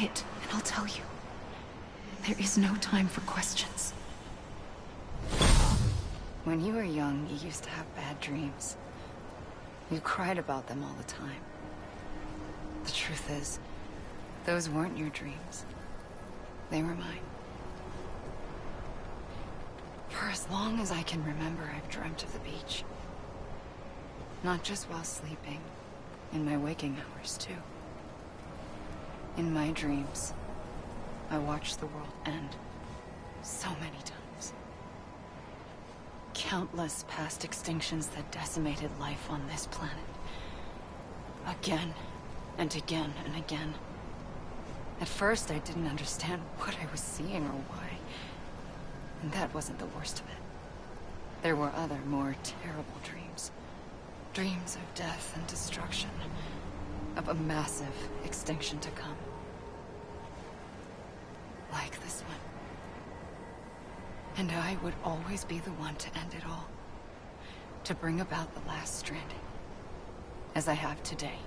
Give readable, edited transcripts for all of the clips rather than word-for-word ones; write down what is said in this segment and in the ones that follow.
quiet, and I'll tell you. There is no time for questions. When you were young, you used to have bad dreams. You cried about them all the time. The truth is, those weren't your dreams. They were mine. For as long as I can remember, I've dreamt of the beach. Not just while sleeping, in my waking hours, too. In my dreams, I watched the world end so many times. Countless past extinctions that decimated life on this planet. Again, and again, and again. At first, I didn't understand what I was seeing or why. And that wasn't the worst of it. There were other, more terrible dreams. Dreams of death and destruction. Of a massive extinction to come. Like this one. And I would always be the one to end it all. To bring about the last stranding. As I have today.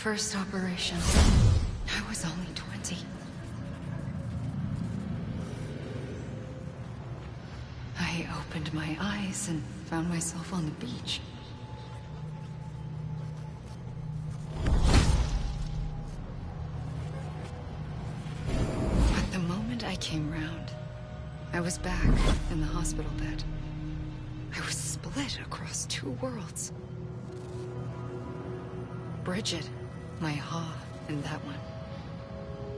First operation. I was only 20. I opened my eyes and found myself on the beach. But the moment I came round, I was back in the hospital bed. I was split across two worlds. Bridget. My Ha in that one.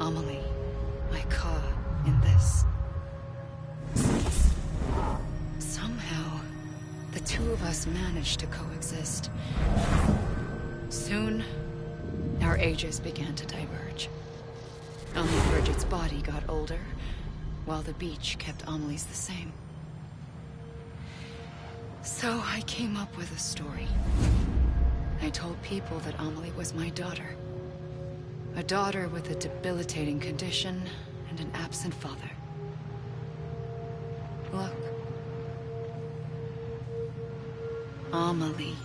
Amelie, my Ka in this. Somehow, the two of us managed to coexist. Soon, our ages began to diverge. Only Bridget's body got older, while the beach kept Amelie's the same. So I came up with a story. I told people that Amelie was my daughter. A daughter with a debilitating condition and an absent father. Look. Amelie.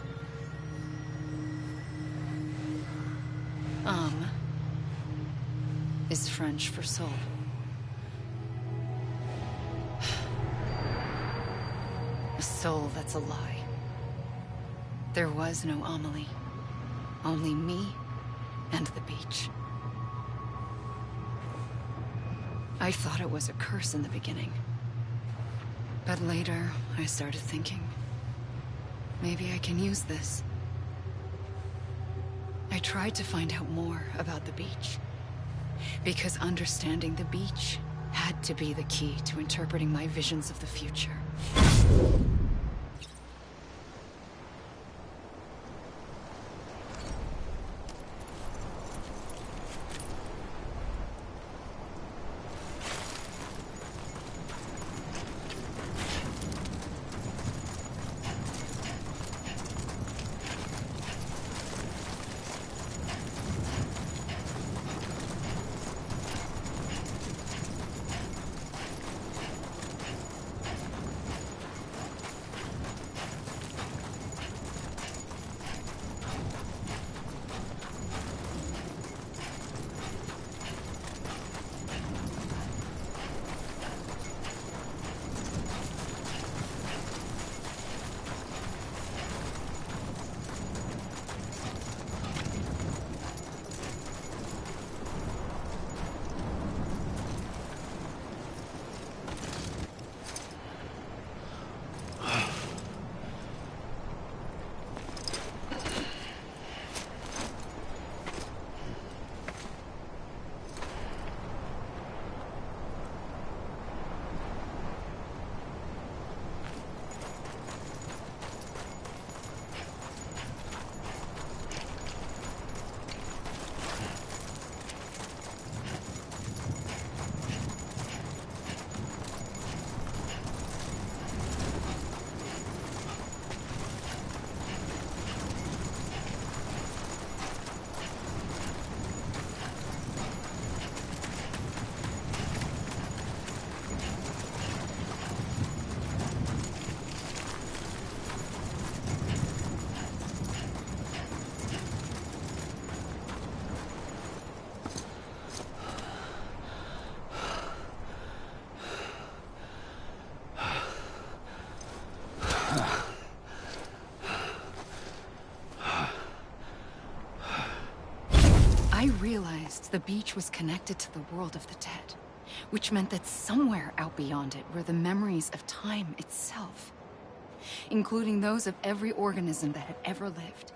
Is French for soul. A soul that's a lie. There was no Amelie. Only me and the beach. I thought it was a curse in the beginning. But later, I started thinking, maybe I can use this. I tried to find out more about the beach. Because understanding the beach had to be the key to interpreting my visions of the future. I realized the beach was connected to the world of the dead, which meant that somewhere out beyond it were the memories of time itself, including those of every organism that had ever lived.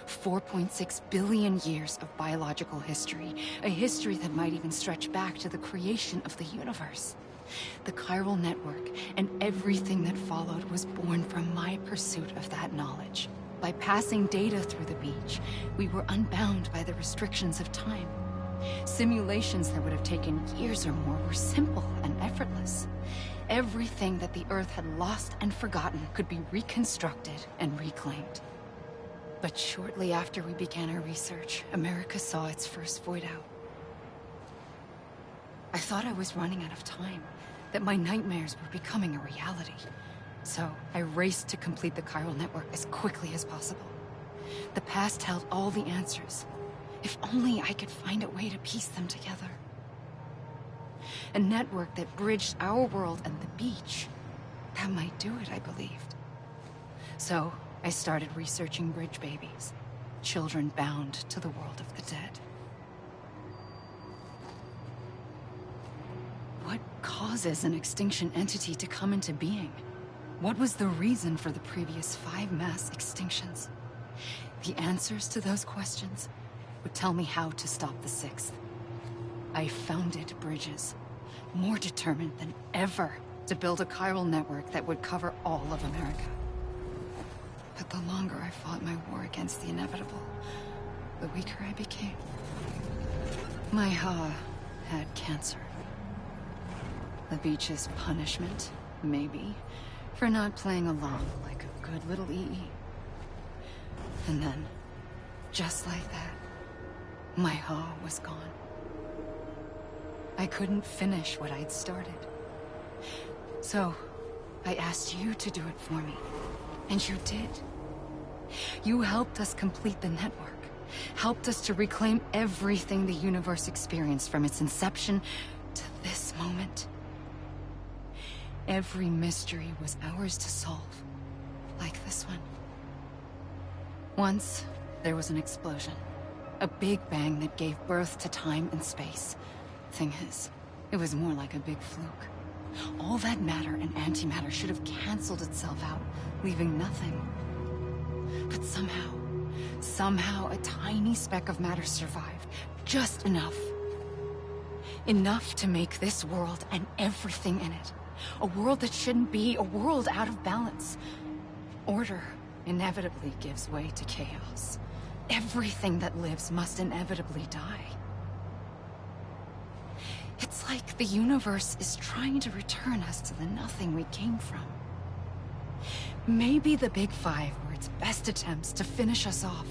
4.6 billion years of biological history, a history that might even stretch back to the creation of the universe. The chiral network and everything that followed was born from my pursuit of that knowledge. By passing data through the beach, we were unbound by the restrictions of time. Simulations that would have taken years or more were simple and effortless. Everything that the Earth had lost and forgotten could be reconstructed and reclaimed. But shortly after we began our research, America saw its first void out. I thought I was running out of time, that my nightmares were becoming a reality. So I raced to complete the chiral network as quickly as possible. The past held all the answers. If only I could find a way to piece them together. A network that bridged our world and the beach. That might do it, I believed. So I started researching bridge babies, children bound to the world of the dead. What causes an extinction entity to come into being? What was the reason for the previous 5 mass extinctions? The answers to those questions would tell me how to stop the 6th. I founded bridges, more determined than ever to build a chiral network that would cover all of America. But the longer I fought my war against the inevitable, the weaker I became. My Ha had cancer. The beach's punishment, maybe, for not playing along like a good little EE. And then, just like that, my Ha was gone. I couldn't finish what I'd started. So, I asked you to do it for me. And you did. You helped us complete the network. Helped us to reclaim everything the universe experienced from its inception to this moment. Every mystery was ours to solve, like this one. Once, there was an explosion. A big bang that gave birth to time and space. Thing is, it was more like a big fluke. All that matter and antimatter should have canceled itself out, leaving nothing. But somehow a tiny speck of matter survived. Just enough. Enough to make this world and everything in it. A world that shouldn't be, a world out of balance. Order inevitably gives way to chaos. Everything that lives must inevitably die. It's like the universe is trying to return us to the nothing we came from. Maybe the Big Five were its best attempts to finish us off.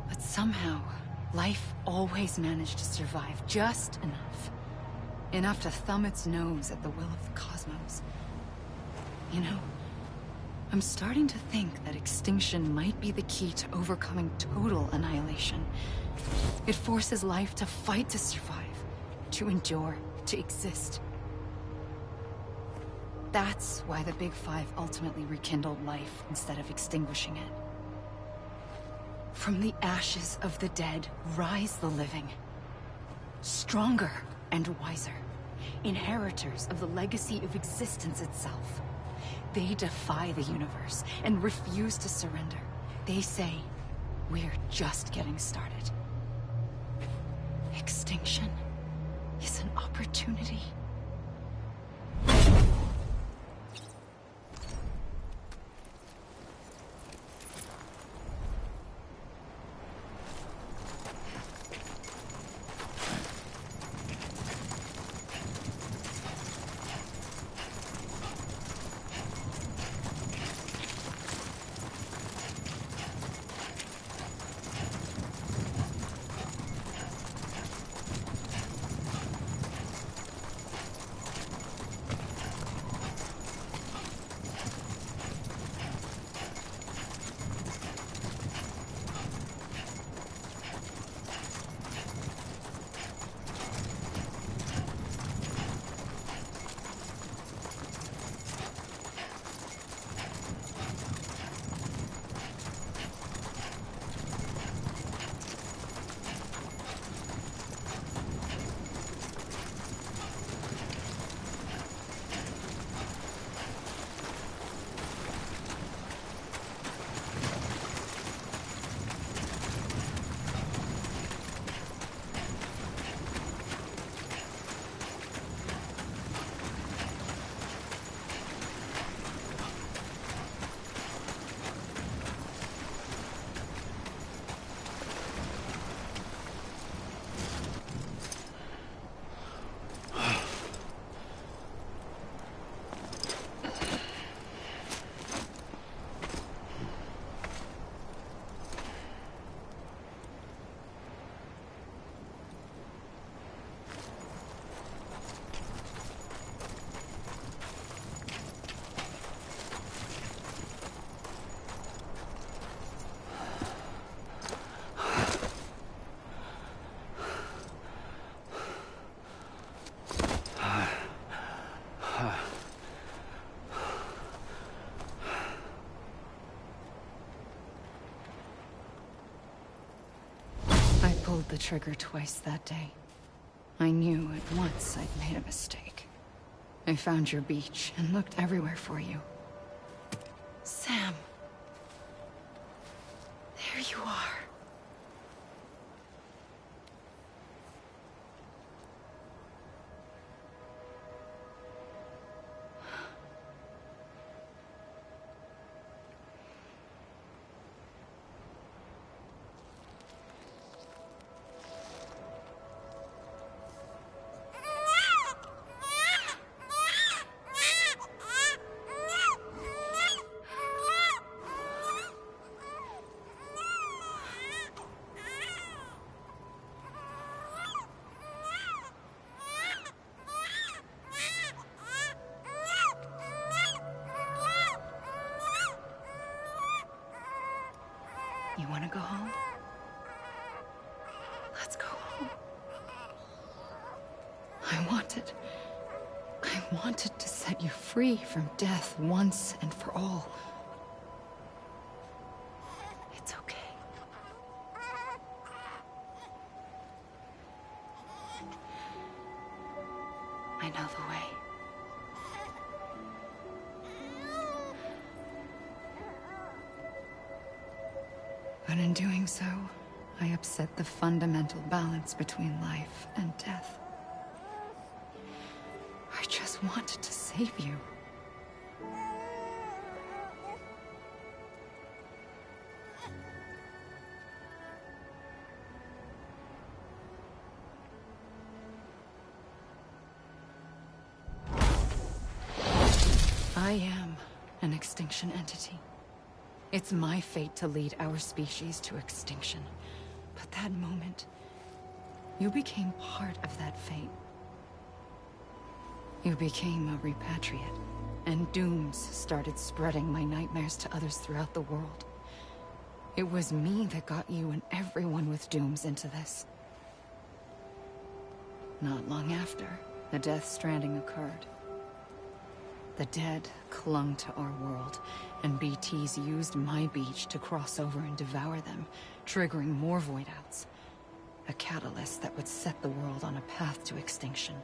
But somehow, life always managed to survive just enough. Enough to thumb its nose at the will of the cosmos. You know, I'm starting to think that extinction might be the key to overcoming total annihilation. It forces life to fight to survive, to endure, to exist. That's why the Big Five ultimately rekindled life instead of extinguishing it. From the ashes of the dead rise the living. Stronger and wiser. Inheritors of the legacy of existence itself. They defy the universe and refuse to surrender. They say, we're just getting started. Extinction is an opportunity. the trigger twice that day. I knew at once I'd made a mistake. I found your beach and looked everywhere for you. Sam. There you are. You want to go home? Let's go home. I wanted to set you free from death once and for all. It's okay. I know the way. But in doing so, I upset the fundamental balance between life and death. I just wanted to save you. I am an extinction entity. It's my fate to lead our species to extinction. But that moment, you became part of that fate. You became a repatriate, and dooms started spreading my nightmares to others throughout the world. It was me that got you and everyone with dooms into this. Not long after, the Death Stranding occurred. The dead clung to our world, and BTs used my beach to cross over and devour them, triggering more void outs. A catalyst that would set the world on a path to extinction.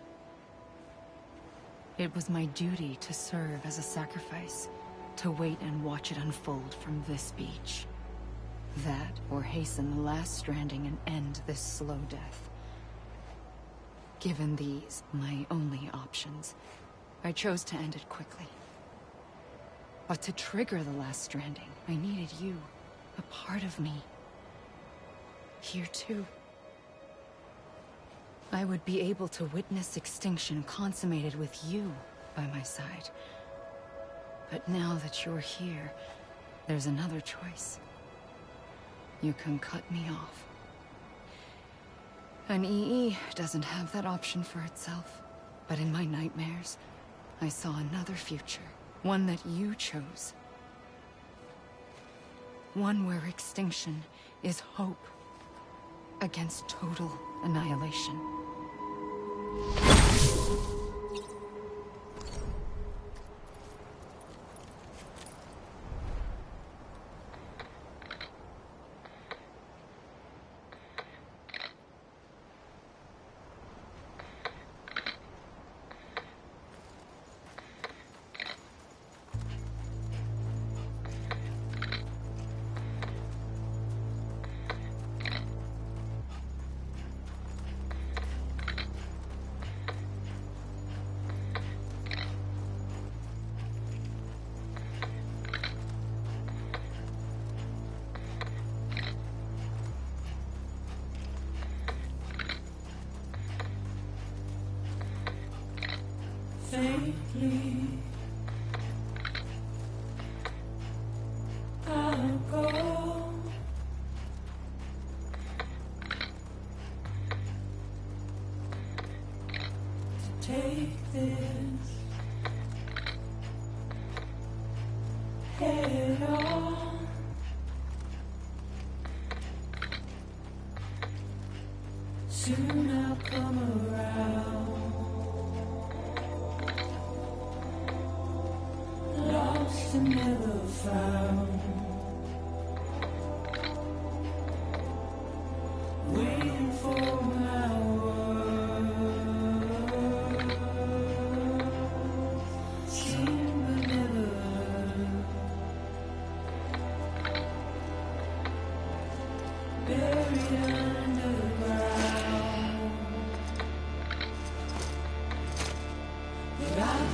It was my duty to serve as a sacrifice, to wait and watch it unfold from this beach. That, or hasten the last stranding and end this slow death. Given these, my only options, I chose to end it quickly. But to trigger the last stranding, I needed you, a part of me. Here too. I would be able to witness extinction consummated with you by my side. But now that you're here, there's another choice. You can cut me off. An EE doesn't have that option for itself. But in my nightmares, I saw another future. One that you chose. One where extinction is hope against total annihilation. Faintly, I'll go to take this head on. Soon I'll come around. Lost and never found, waiting for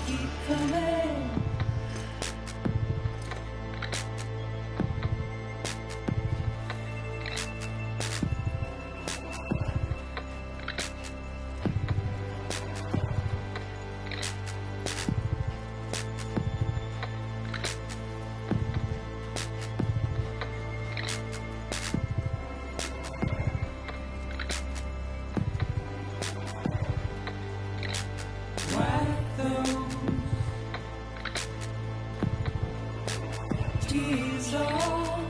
keep coming. Wipe those tears off.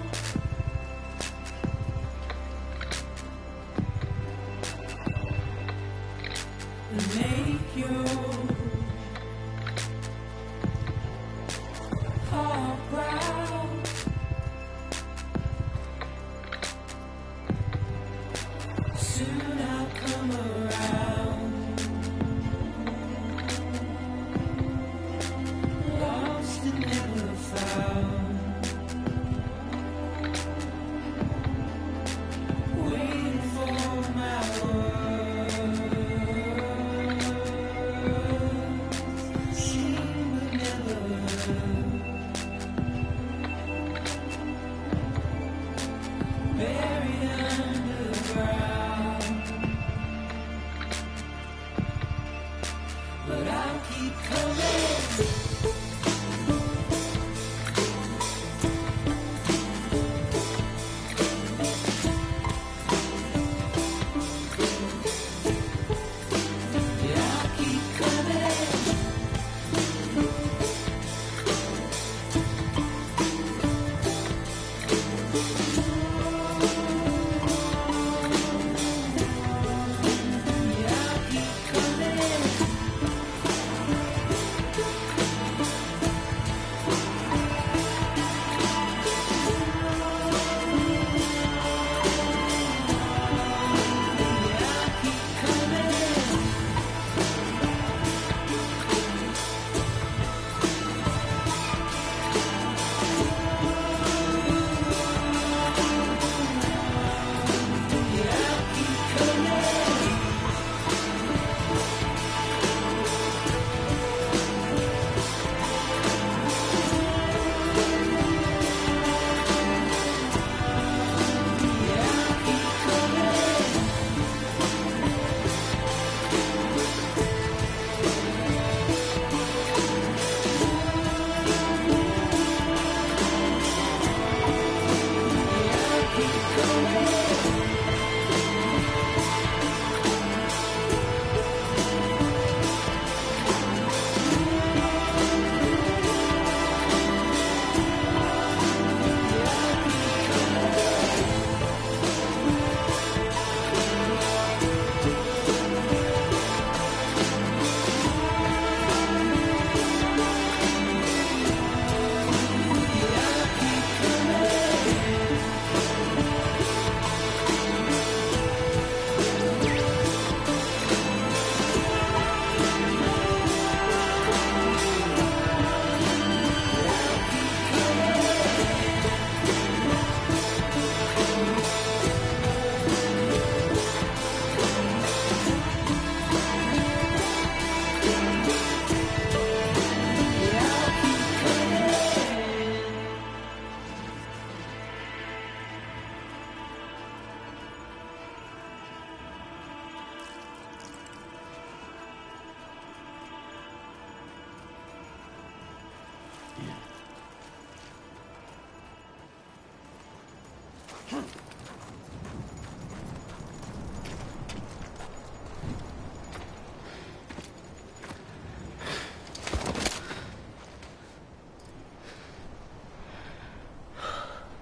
And make your heart proud. Soon I'll come around. Lost and never found. Waiting for my words. Seen but never heard. Buried underground. But I'll keep coming. Yeah, I'll keep coming. Yeah, I'll keep coming. Yeah, I'll keep coming. Yeah, I'll keep coming. Yeah, I'll keep coming. Yeah, I'll keep coming.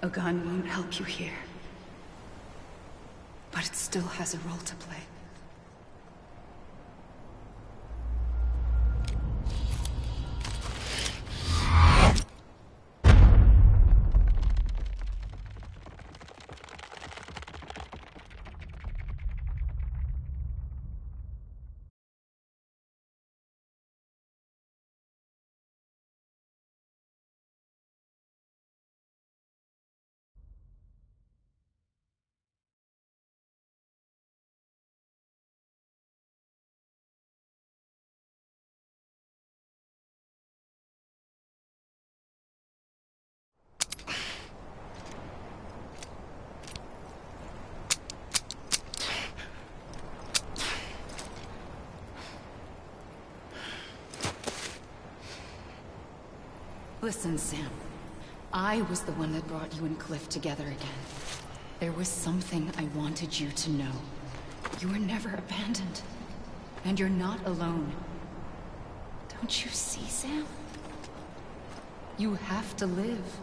A gun won't help you here. But it still has a role to play. Listen, Sam. I was the one that brought you and Cliff together again. There was something I wanted you to know. You were never abandoned. And you're not alone. Don't you see, Sam? You have to live.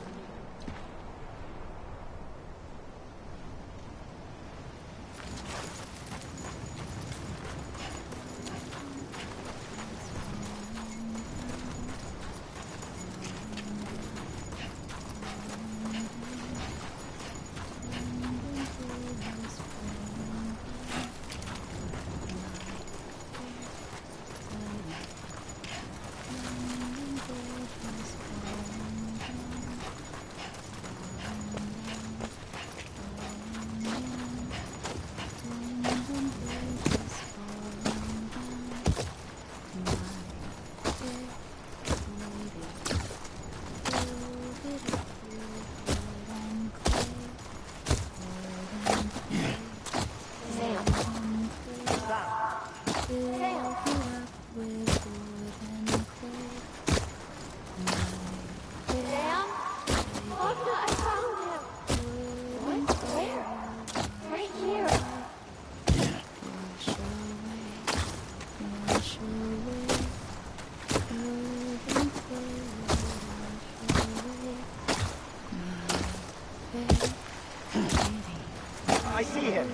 I see him.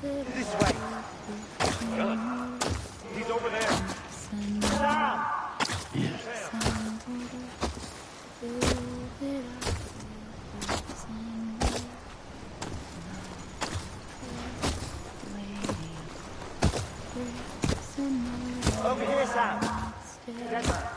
This way. Good. He's over there. Sam! Over here, Sam. Yes.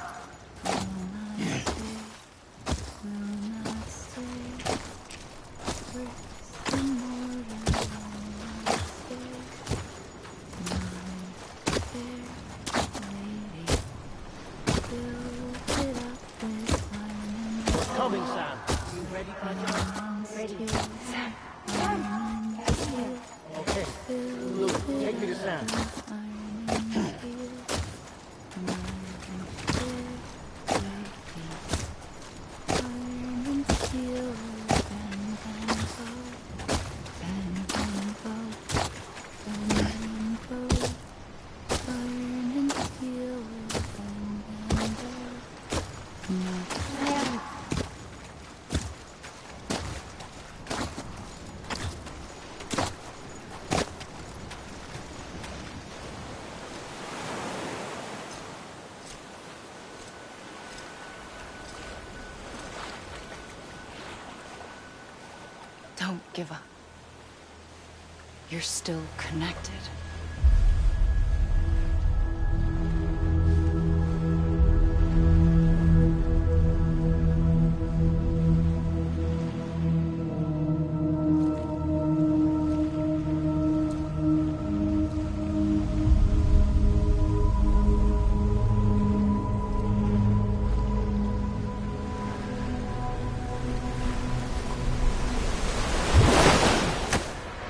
Coming, Sam. You ready, Roger? Ready. Sam. Sam. Okay. Luke, take me to Sam. Don't give up. You're still connected.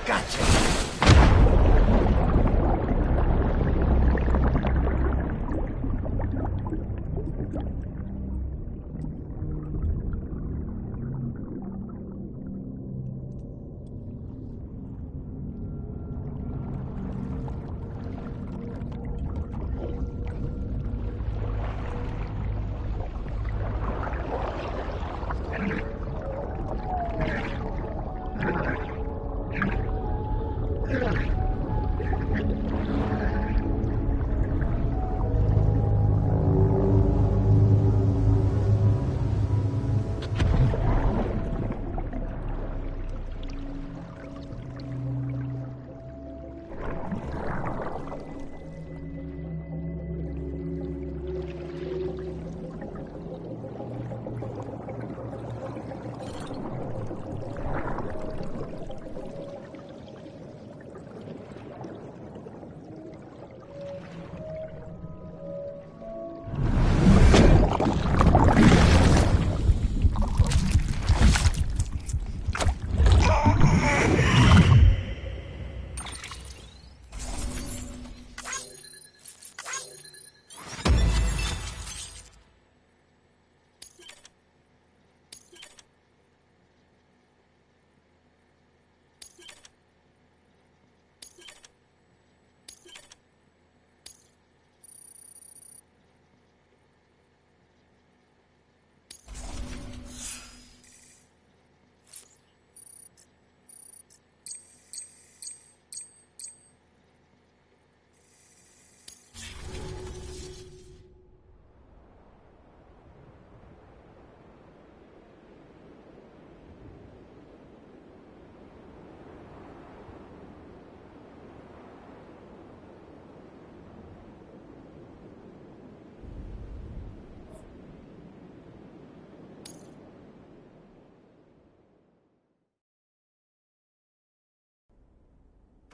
Gotcha.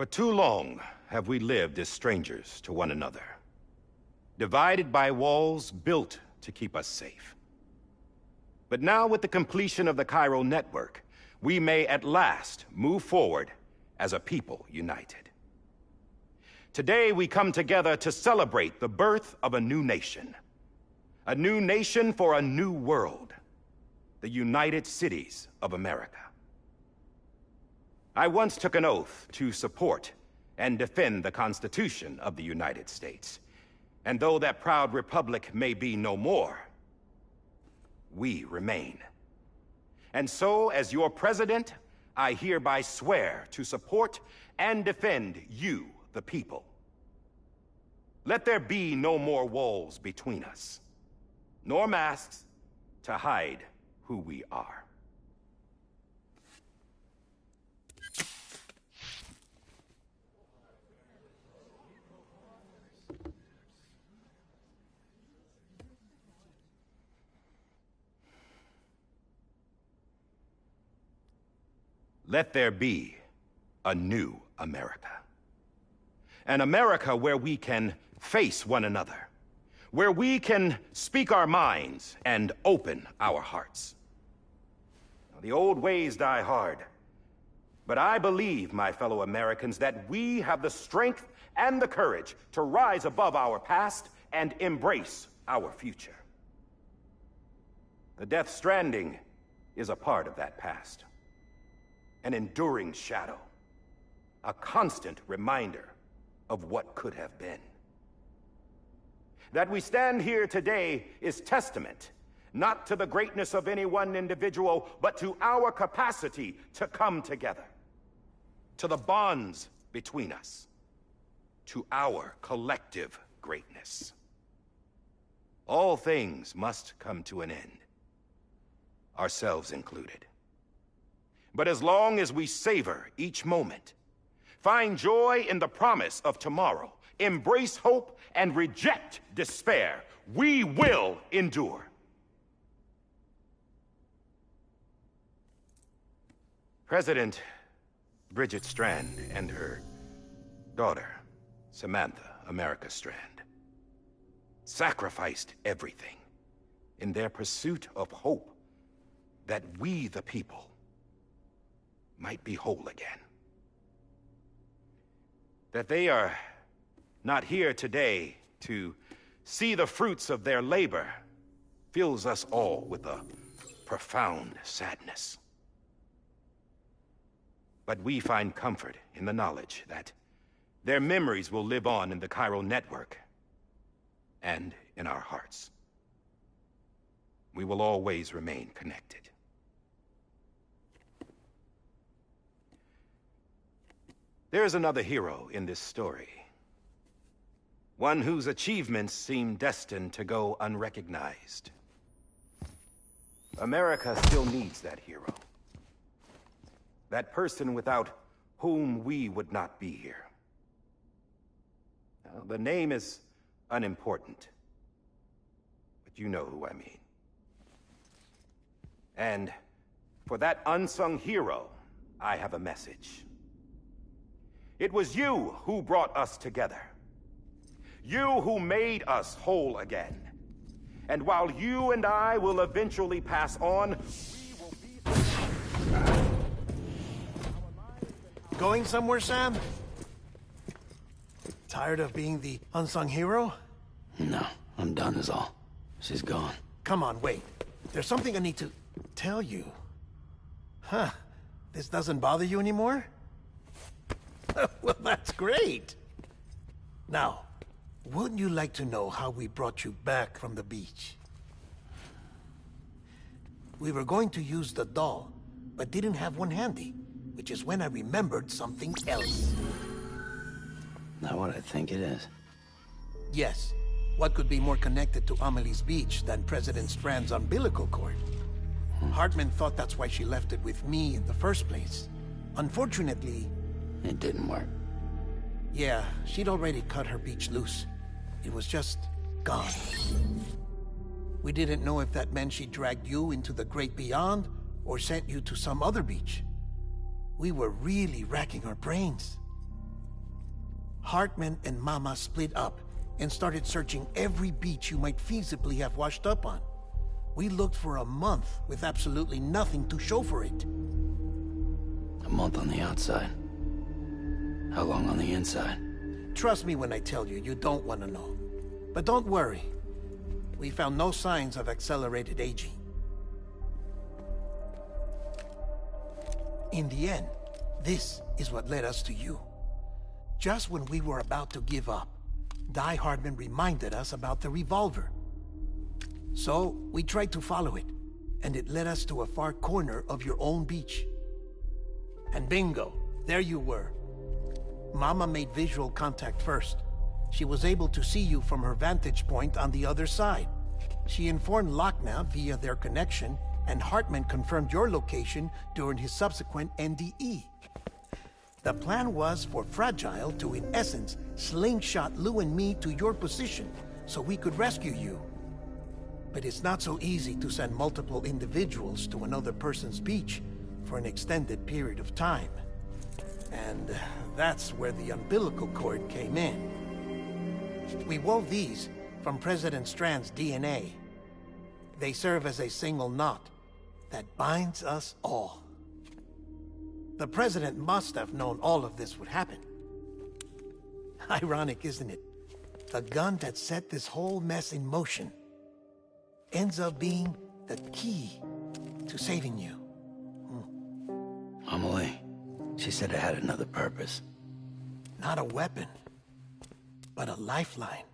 For too long have we lived as strangers to one another, divided by walls built to keep us safe. But now, with the completion of the Chiral network, we may at last move forward as a people united. Today, we come together to celebrate the birth of a new nation. A new nation for a new world. The United Cities of America. I once took an oath to support and defend the Constitution of the United States. And though that proud republic may be no more, we remain. And so, as your president, I hereby swear to support and defend you, the people. Let there be no more walls between us, nor masks to hide who we are. Let there be a new America. An America where we can face one another, where we can speak our minds and open our hearts. Now, the old ways die hard, but I believe, my fellow Americans, that we have the strength and the courage to rise above our past and embrace our future. The Death Stranding is a part of that past. An enduring shadow, a constant reminder of what could have been. That we stand here today is testament, not to the greatness of any one individual, but to our capacity to come together, to the bonds between us, to our collective greatness. All things must come to an end, ourselves included. But as long as we savor each moment, find joy in the promise of tomorrow, embrace hope, and reject despair, we will endure. President Bridget Strand and her daughter, Samantha America Strand, sacrificed everything in their pursuit of hope that we, the people, might be whole again. That they are not here today to see the fruits of their labor fills us all with a profound sadness. But we find comfort in the knowledge that their memories will live on in the Chiral network and in our hearts. We will always remain connected. There is another hero in this story. One whose achievements seem destined to go unrecognized. America still needs that hero. That person without whom we would not be here. Now, the name is unimportant, but you know who I mean. And for that unsung hero, I have a message. It was you who brought us together. You who made us whole again. And while you and I will eventually pass on, we will be... Going somewhere, Sam? Tired of being the unsung hero? No, I'm done is all. She's gone. Come on, wait. There's something I need to tell you. Huh. This doesn't bother you anymore? Well, that's great. Now, wouldn't you like to know how we brought you back from the beach? We were going to use the doll, but didn't have one handy, which is when I remembered something else. Not what I think it is. Yes. What could be more connected to Amelie's beach than President Strand's umbilical cord? Hartman thought that's why she left it with me in the first place. Unfortunately... It didn't work. Yeah, she'd already cut her beach loose. It was just gone. We didn't know if that meant she dragged you into the great beyond, or sent you to some other beach. We were really racking our brains. Hartman and Mama split up and started searching every beach you might feasibly have washed up on. We looked for a month with absolutely nothing to show for it. A month on the outside. How long on the inside? Trust me when I tell you, you don't want to know. But don't worry. We found no signs of accelerated aging. In the end, this is what led us to you. Just when we were about to give up, Die Hardman reminded us about the revolver. So, we tried to follow it, and it led us to a far corner of your own beach. And bingo, there you were. Mama made visual contact first. She was able to see you from her vantage point on the other side. She informed Lochner via their connection, and Hartman confirmed your location during his subsequent NDE. The plan was for Fragile to, in essence, slingshot Lou and me to your position so we could rescue you. But it's not so easy to send multiple individuals to another person's beach for an extended period of time. And that's where the umbilical cord came in. We wove these from President Strand's DNA. They serve as a single knot that binds us all. The President must have known all of this would happen. Ironic, isn't it? The gun that set this whole mess in motion ends up being the key to saving you. Amelie, she said it had another purpose. Not a weapon, but a lifeline.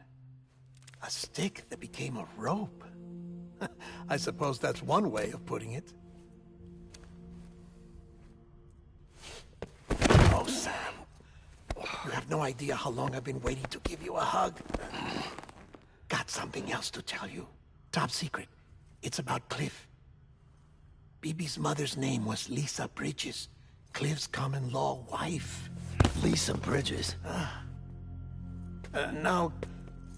A stick that became a rope. I suppose that's one way of putting it. Oh, Sam. You have no idea how long I've been waiting to give you a hug. Got something else to tell you. Top secret. It's about Cliff. Bibi's mother's name was Lisa Bridges, Cliff's common-law wife. Lisa Bridges? Now,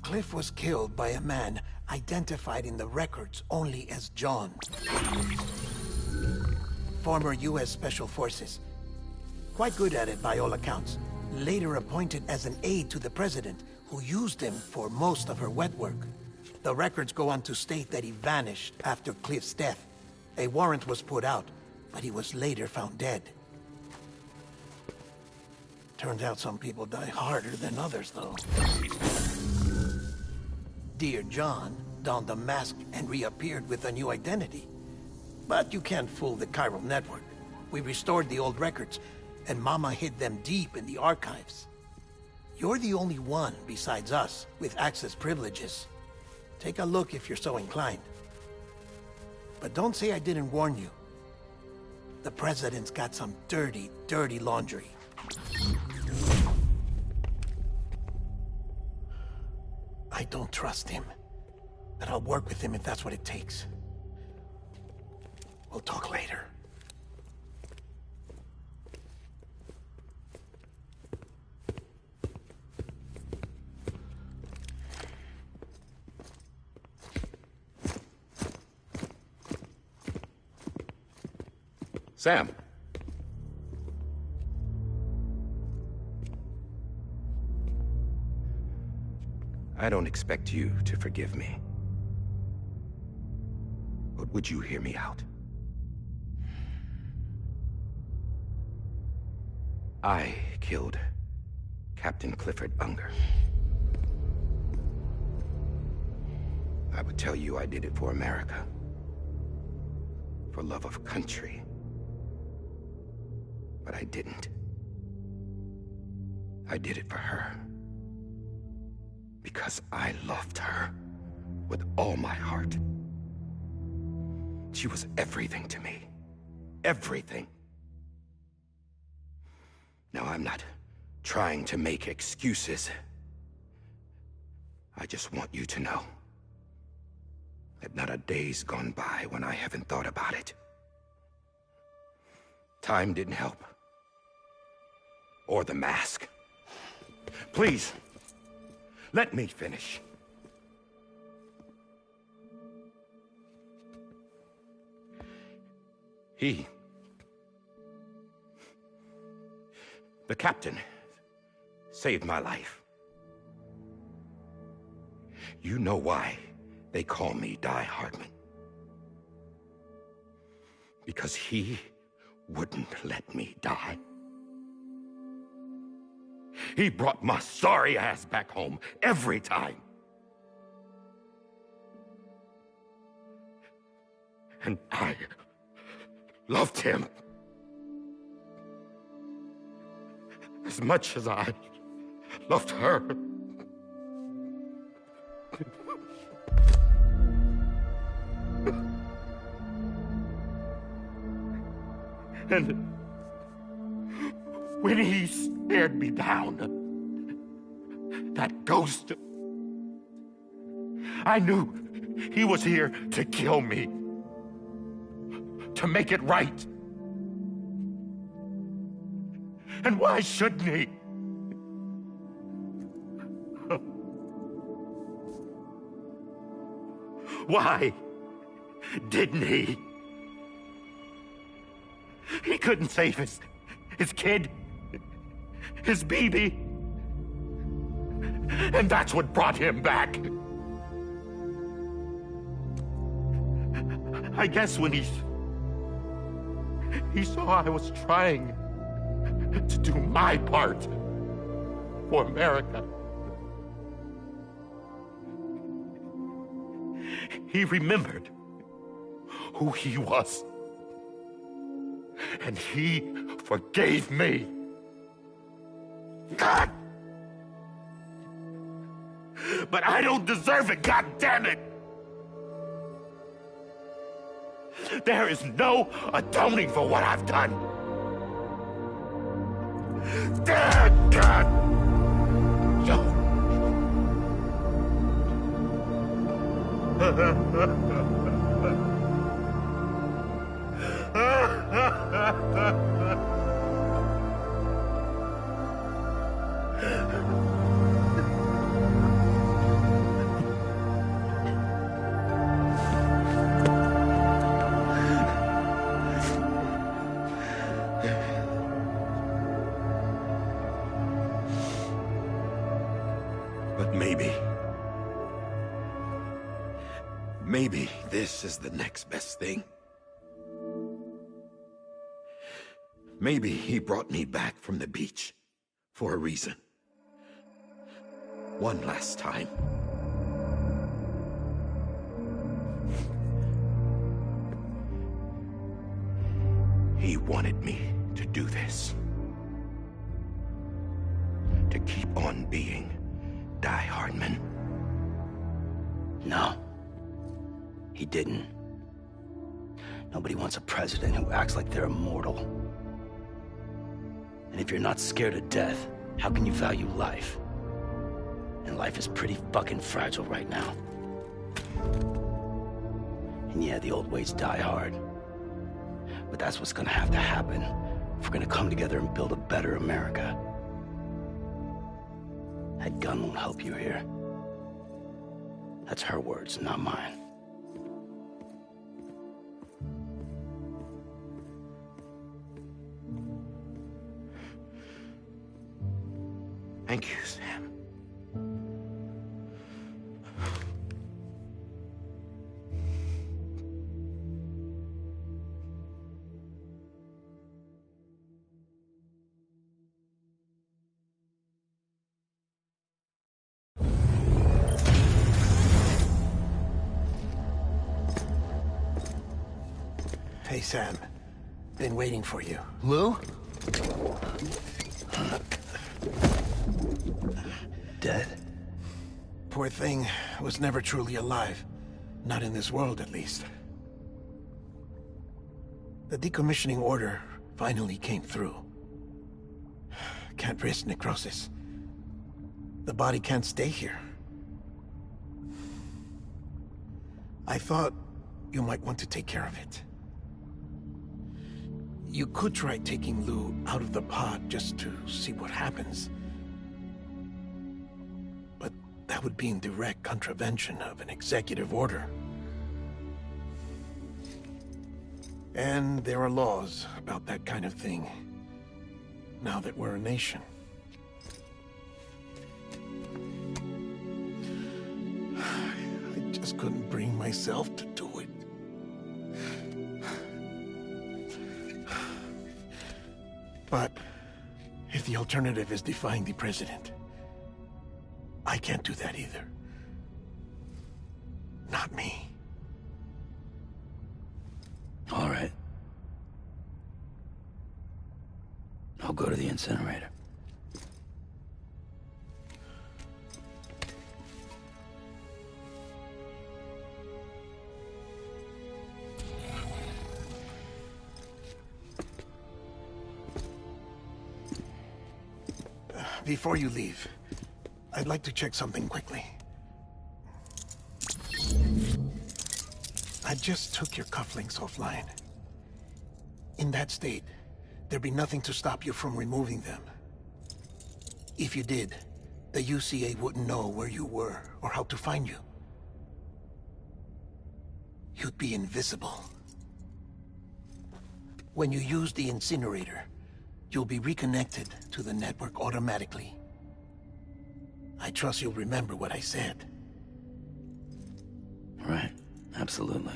Cliff was killed by a man identified in the records only as John. Former U.S. Special Forces. Quite good at it by all accounts. Later appointed as an aide to the president, who used him for most of her wet work. The records go on to state that he vanished after Cliff's death. A warrant was put out, but he was later found dead. Turns out some people die harder than others, though. Dear John donned a mask and reappeared with a new identity. But you can't fool the chiral network. We restored the old records, and Mama hid them deep in the archives. You're the only one, besides us, with access privileges. Take a look if you're so inclined. But don't say I didn't warn you. The President's got some dirty, dirty laundry. I don't trust him, but I'll work with him if that's what it takes. We'll talk later. Sam. I don't expect you to forgive me. But would you hear me out? I killed Captain Clifford Unger. I would tell you I did it for America. For love of country. But I didn't. I did it for her. Because I loved her with all my heart. She was everything to me. Everything. Now, I'm not trying to make excuses. I just want you to know that not a day's gone by when I haven't thought about it. Time didn't help. Or the mask. Please, let me finish. The captain saved my life. You know why they call me Die Hardman. Because he wouldn't let me die. He brought my sorry ass back home every time. And I loved him as much as I loved her. And when he stared me down, that ghost, I knew he was here to kill me, to make it right. And why shouldn't he? Why didn't he? He couldn't save his kid, his baby. And that's what brought him back. I guess when he saw I was trying to do my part for America, he remembered who he was. And he forgave me. God! But I don't deserve it, God damn it! There is no atoning for what I've done. Dad, God! But maybe this is the next best thing. Maybe he brought me back from the beach for a reason. One last time. He wanted me to do this. To keep on being Die Hardman. No. He didn't. Nobody wants a president who acts like they're immortal. And if you're not scared of death, how can you value life? And life is pretty fucking fragile right now. And yeah, the old ways die hard. But that's what's gonna have to happen if we're gonna come together and build a better America. That gun won't help you here. That's her words, not mine. Thank you, Sam. Hey, Sam. Been waiting for you. Lou? Dead? Poor thing was never truly alive. Not in this world, at least. The decommissioning order finally came through. Can't risk necrosis. The body can't stay here. I thought you might want to take care of it. You could try taking Lou out of the pod just to see what happens. But that would be in direct contravention of an executive order. And there are laws about that kind of thing, now that we're a nation. just couldn't bring myself to do it. But if the alternative is defying the president, I can't do that either. Not me. All right. I'll go to the incinerator. Before you leave, I'd like to check something quickly. I just took your cufflinks offline. In that state, there'd be nothing to stop you from removing them. If you did, the UCA wouldn't know where you were or how to find you. You'd be invisible. When you use the incinerator, you'll be reconnected to the network automatically. I trust you'll remember what I said. Right. Absolutely.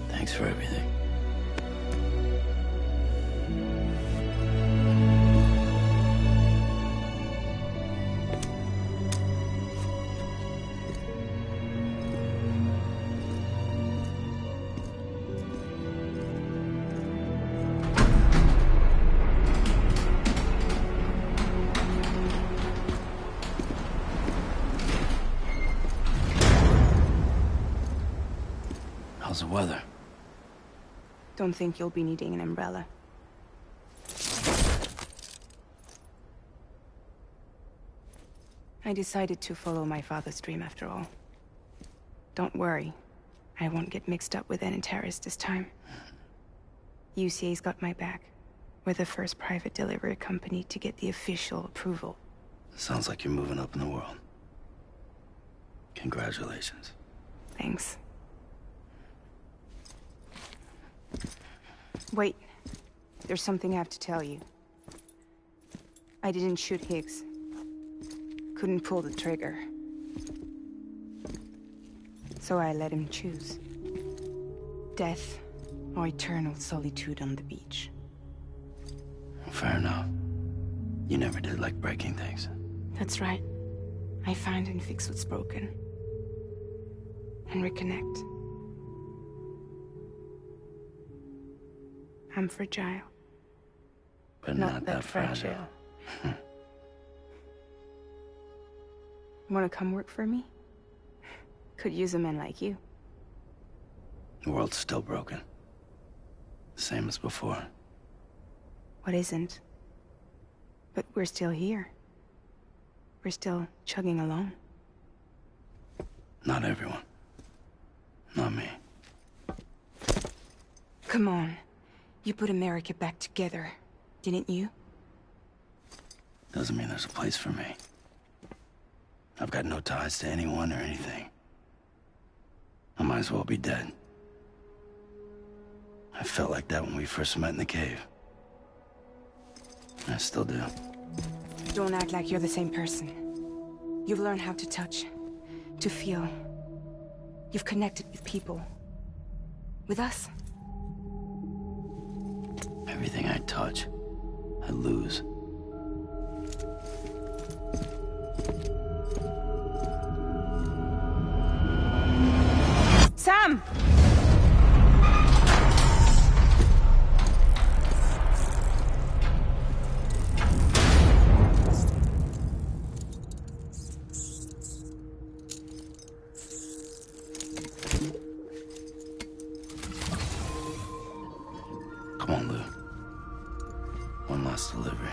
Thanks for everything. How's the weather? Don't think you'll be needing an umbrella. I decided to follow my father's dream after all. Don't worry. I won't get mixed up with any terrorists this time. UCA's got my back. We're the first private delivery company to get the official approval. Sounds like you're moving up in the world. Congratulations. Thanks. Wait. There's something I have to tell you. I didn't shoot Higgs. Couldn't pull the trigger. So I let him choose. Death or eternal solitude on the beach. Fair enough. You never did like breaking things. That's right. I find and fix what's broken. And reconnect. I'm fragile. But not that fragile. Wanna come work for me? Could use a man like you. The world's still broken. Same as before. What isn't? But we're still here. We're still chugging along. Not everyone. Not me. Come on. You put America back together, didn't you? Doesn't mean there's a place for me. I've got no ties to anyone or anything. I might as well be dead. I felt like that when we first met in the cave. I still do. Don't act like you're the same person. You've learned how to touch, to feel. You've connected with people. With us. Everything I touch, I lose. Sam! Come on, Lou. One last delivery.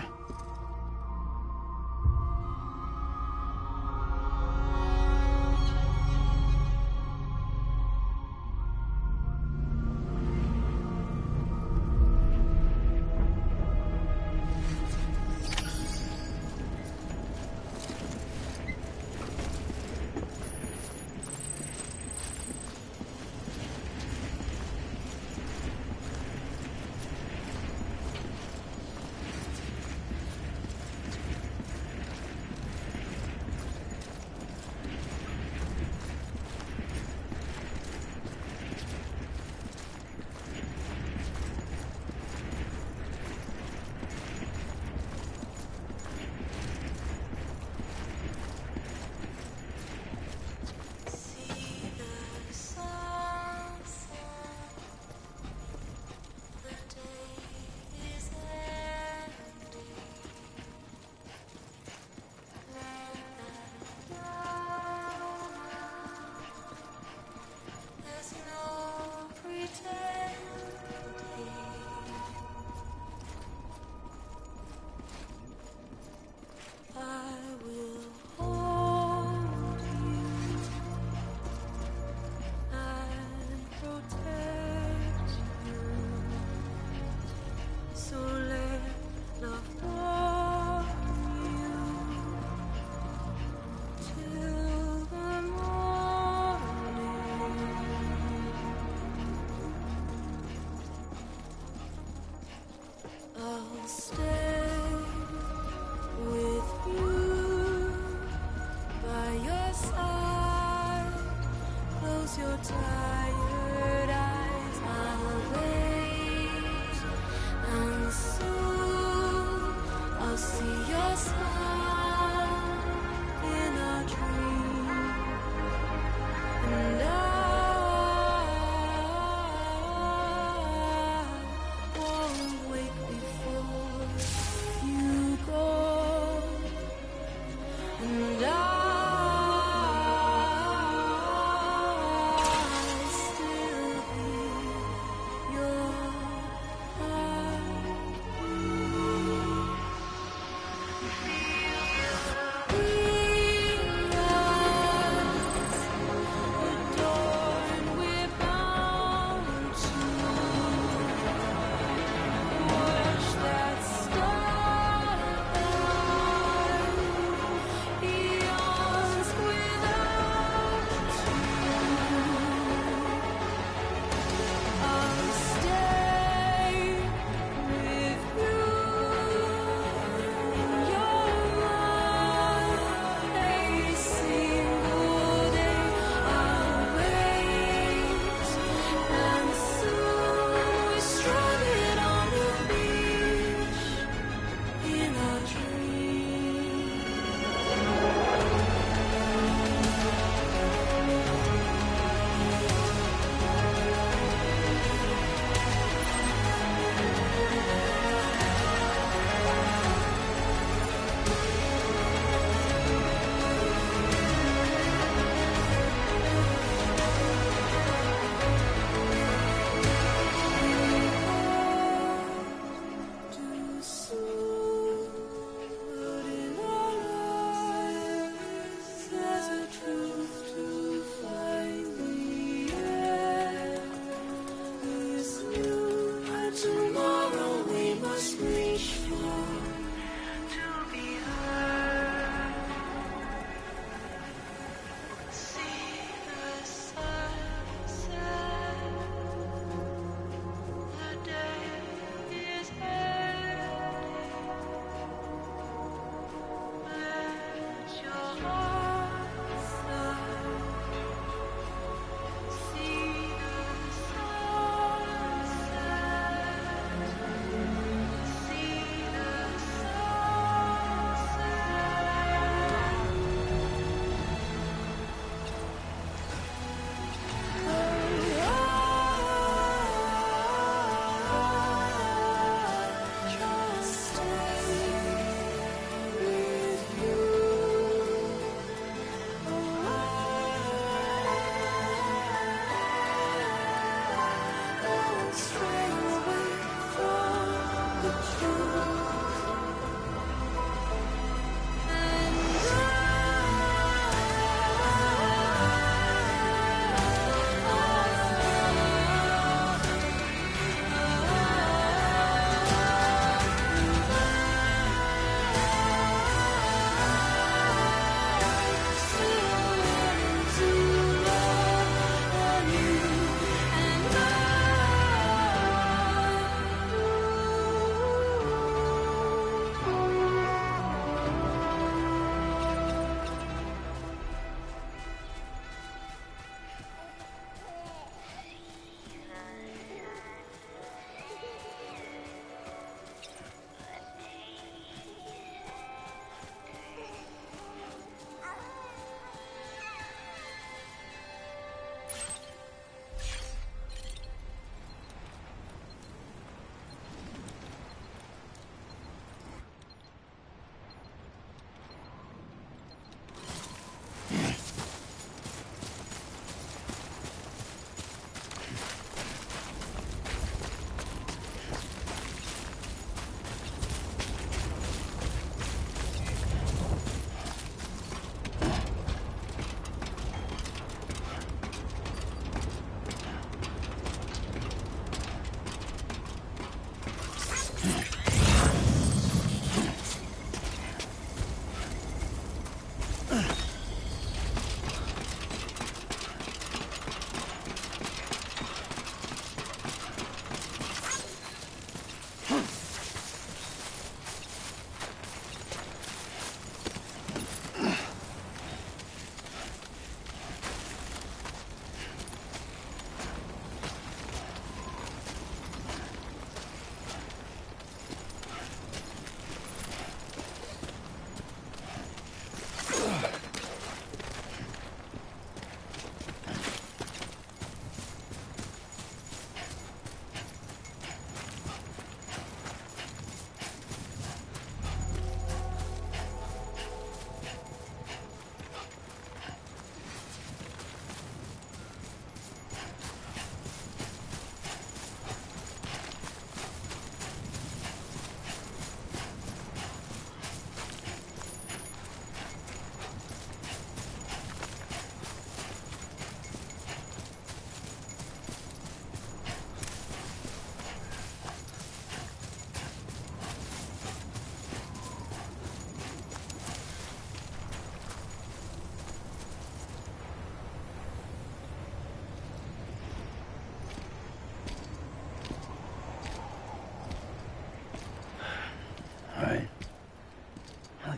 stray away from the truth.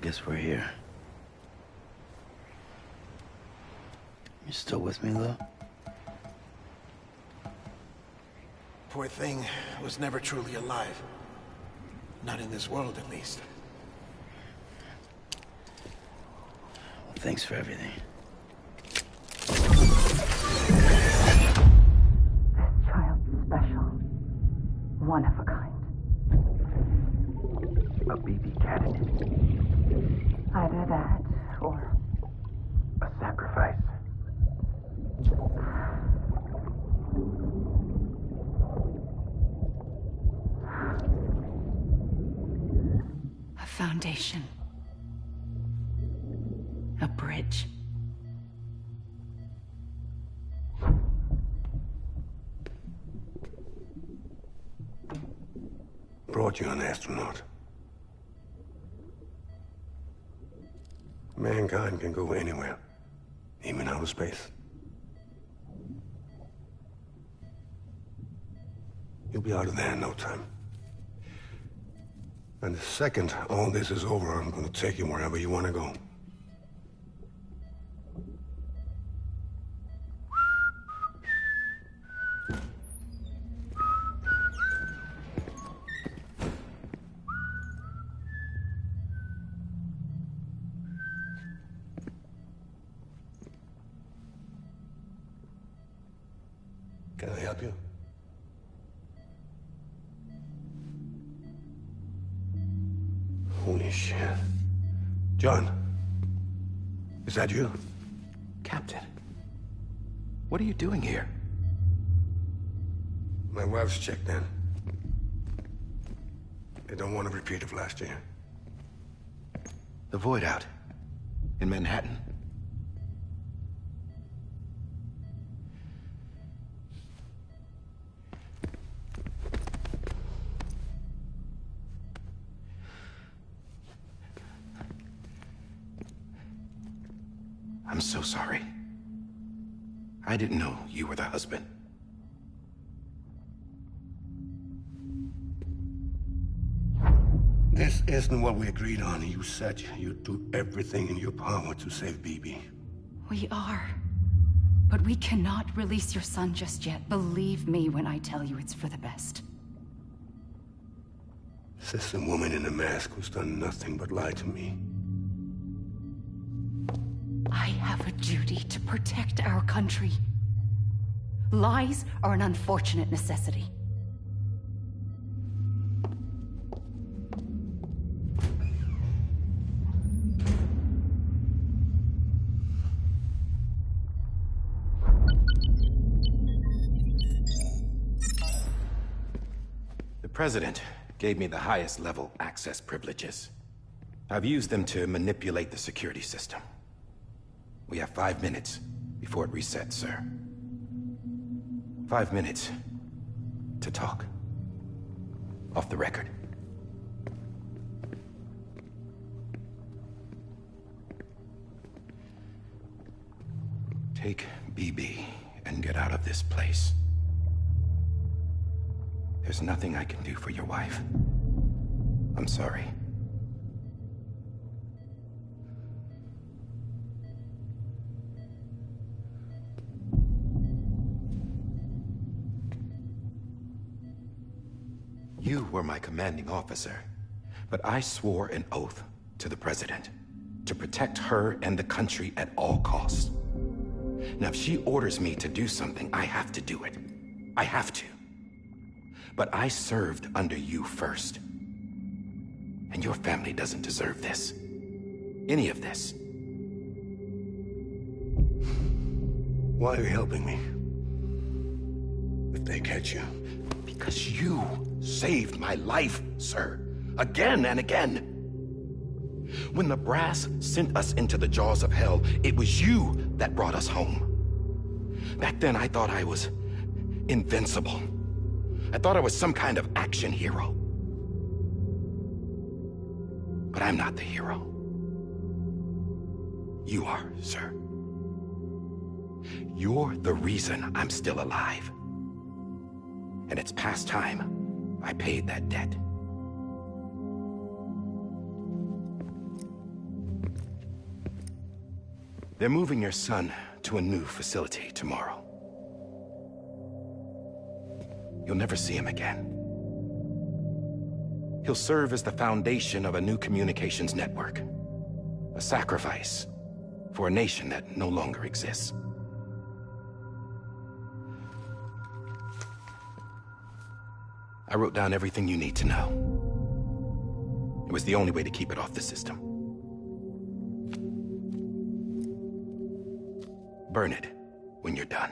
Guess we're here. You still with me, though? Poor thing was never truly alive. Not in this world, at least. Well, thanks for everything. Child's special. One of a kind. A BB candidate. Either that, or A sacrifice. a foundation. A bridge. Brought you an astronaut. Mankind can go anywhere, even outer space. You'll be out of there in no time. And the second all this is over, I'm gonna take you wherever you want to go. Can I help you? Holy shit. John, is that you? Captain, what are you doing here? My wife's checked in. They don't want a repeat of last year. The Void Out. In Manhattan. I'm so sorry. I didn't know you were the husband. This isn't what we agreed on. You said you'd do everything in your power to save BB. We are. But we cannot release your son just yet. Believe me when I tell you it's for the best. This is a woman in a mask who's done nothing but lie to me. I have a duty to protect our country. Lies are an unfortunate necessity. The President gave me the highest level access privileges. I've used them to manipulate the security system. We have 5 minutes before it resets, sir. 5 minutes to talk. Off the record. Take BB and get out of this place. There's nothing I can do for your wife. I'm sorry. You were my commanding officer, but I swore an oath to the President to protect her and the country at all costs. Now, if she orders me to do something, I have to do it. I have to. But I served under you first. And your family doesn't deserve this. Any of this. Why are you helping me? If they catch you. Because you saved my life, sir. Again and again. When the brass sent us into the jaws of hell, it was you that brought us home. Back then, I thought I was invincible. I thought I was some kind of action hero. But I'm not the hero. You are, sir. You're the reason I'm still alive. And it's past time I paid that debt. They're moving your son to a new facility tomorrow. You'll never see him again. He'll serve as the foundation of a new communications network. A sacrifice for a nation that no longer exists. I wrote down everything you need to know. It was the only way to keep it off the system. Burn it when you're done.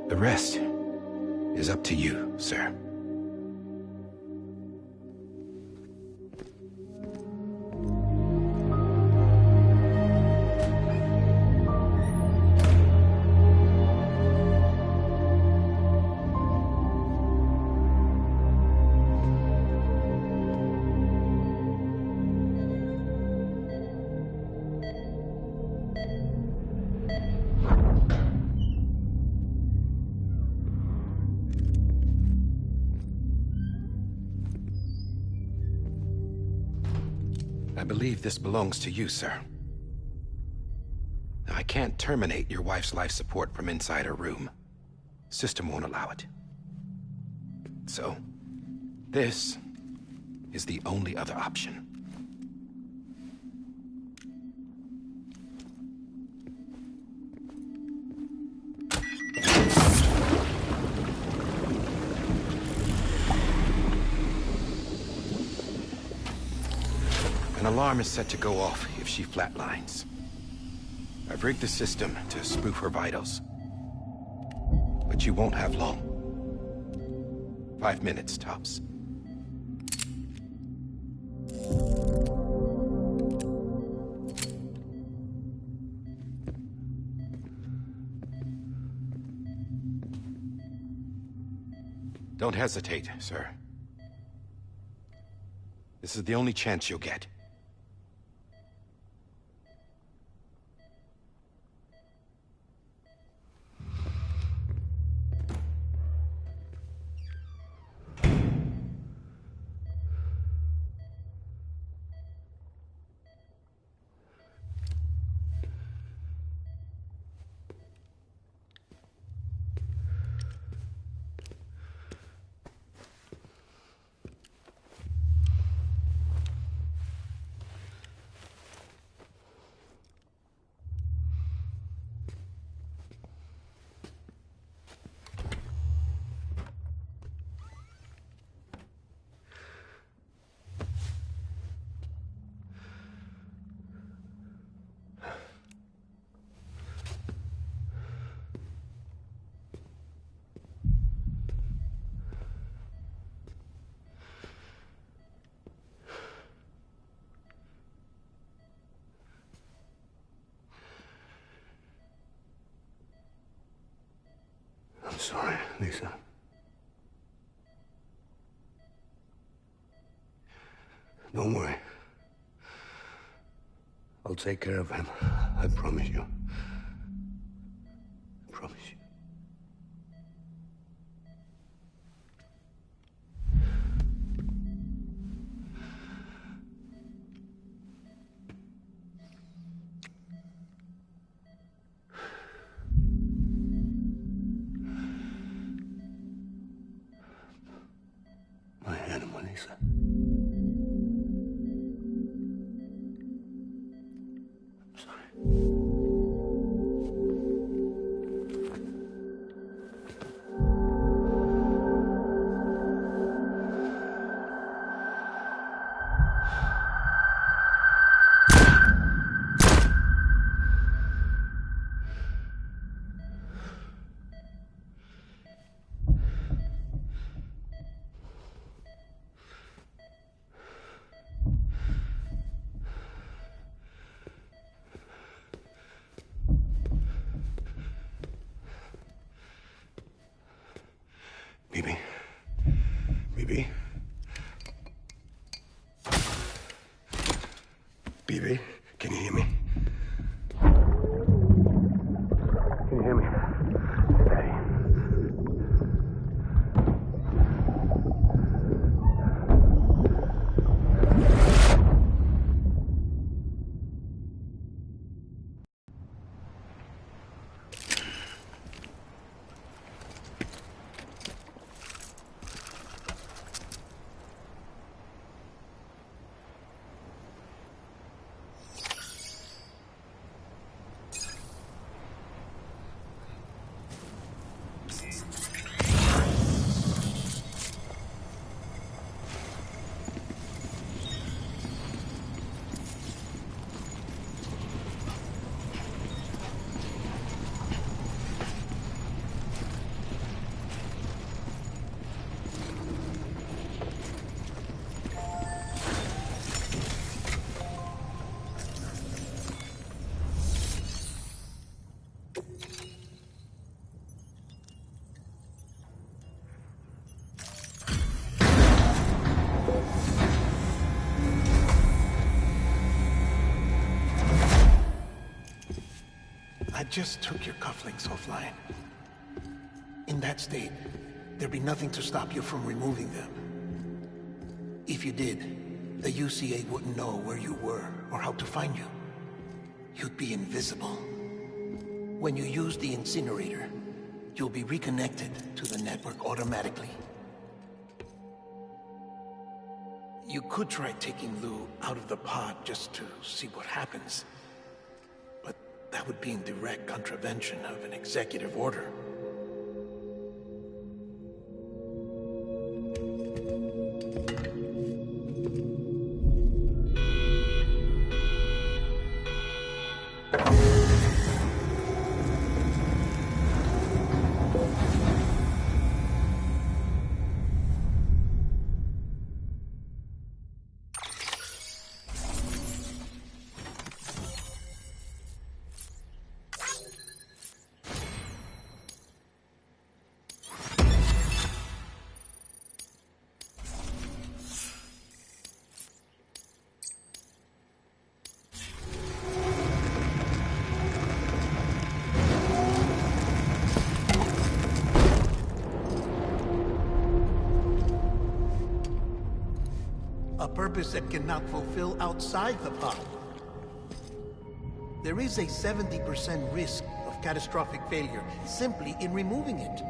The rest is up to you, sir. I believe this belongs to you, sir. Now, I can't terminate your wife's life support from inside her room. System won't allow it. So, this is the only other option. And alarm is set to go off if she flatlines. I've rigged the system to spoof her vitals. But you won't have long. 5 minutes, tops. Don't hesitate, sir. This is the only chance you'll get. I'm sorry, Lisa. Don't worry. I'll take care of him. I promise you. I promise you. My animal, Lisa. I'm sorry. Bibi? Bibi? Bibi, can you hear me? Can you hear me? Daddy. I just took your cufflinks offline. In that state, there'd be nothing to stop you from removing them. If you did, the UCA wouldn't know where you were or how to find you. You'd be invisible. When you use the incinerator, you'll be reconnected to the network automatically. You could try taking Lou out of the pod just to see what happens. But that would be in direct contravention of an executive order. A purpose that cannot fulfill outside the pod. There is a 70% risk of catastrophic failure simply in removing it.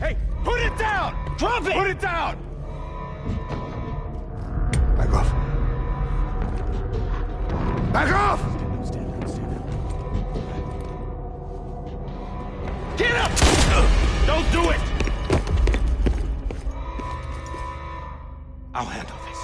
Hey, put it down! Drop it! Put it down! Back off. Back off! Get up! Don't do it! I'll handle this.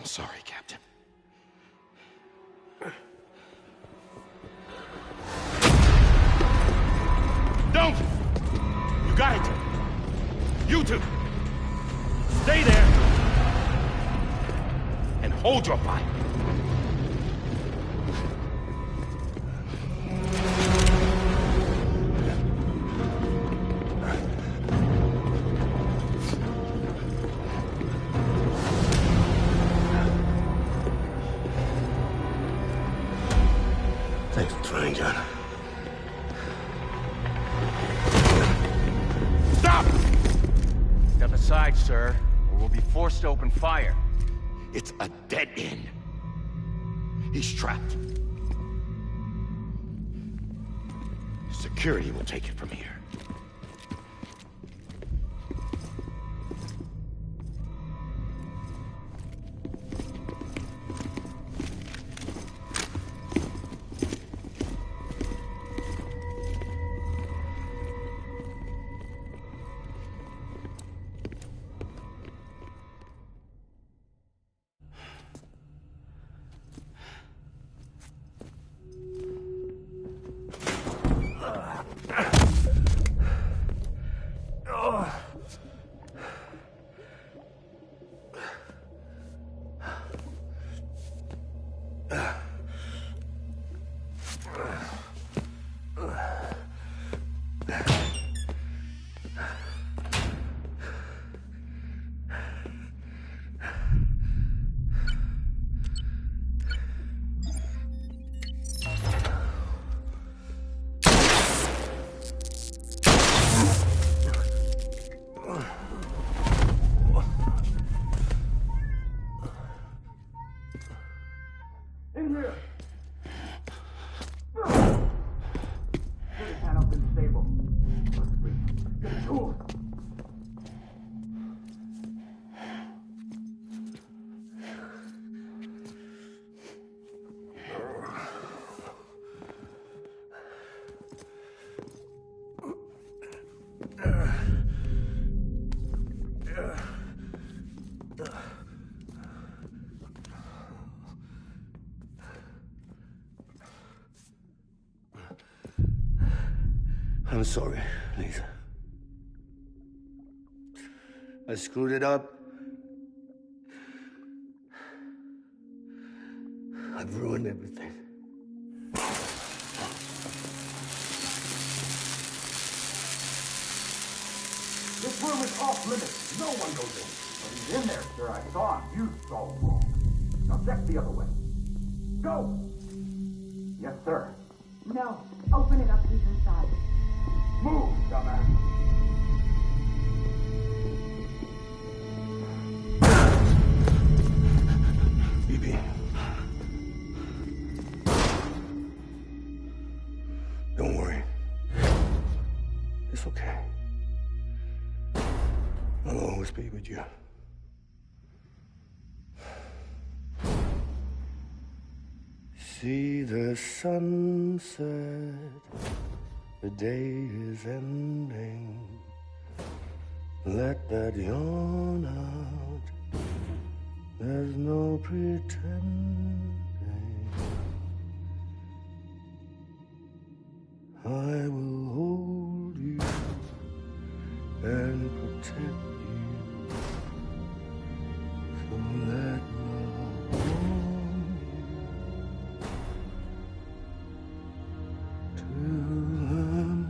I'm sorry, Captain. Don't! You got it! You two! Stay there! And hold your fire! Thanks for trying, John. Stop! Step aside, sir, or we'll be forced to open fire. It's a dead end. He's trapped. Security will take it from here. I'm sorry, Lisa. I screwed it up. I've ruined everything. This room is off limits. No one goes in. But he's in there, sir. I saw him. You saw him wrong. Now check the other way. Go! Yes, sir. No. Open it up. He's inside. Move, dumbass. BB. Don't worry. It's okay. I'll always be with you. See the sunset. The day is ending. Let that yawn out. There's no pretending. I will hold you and protect you. So let love warm you to the morning.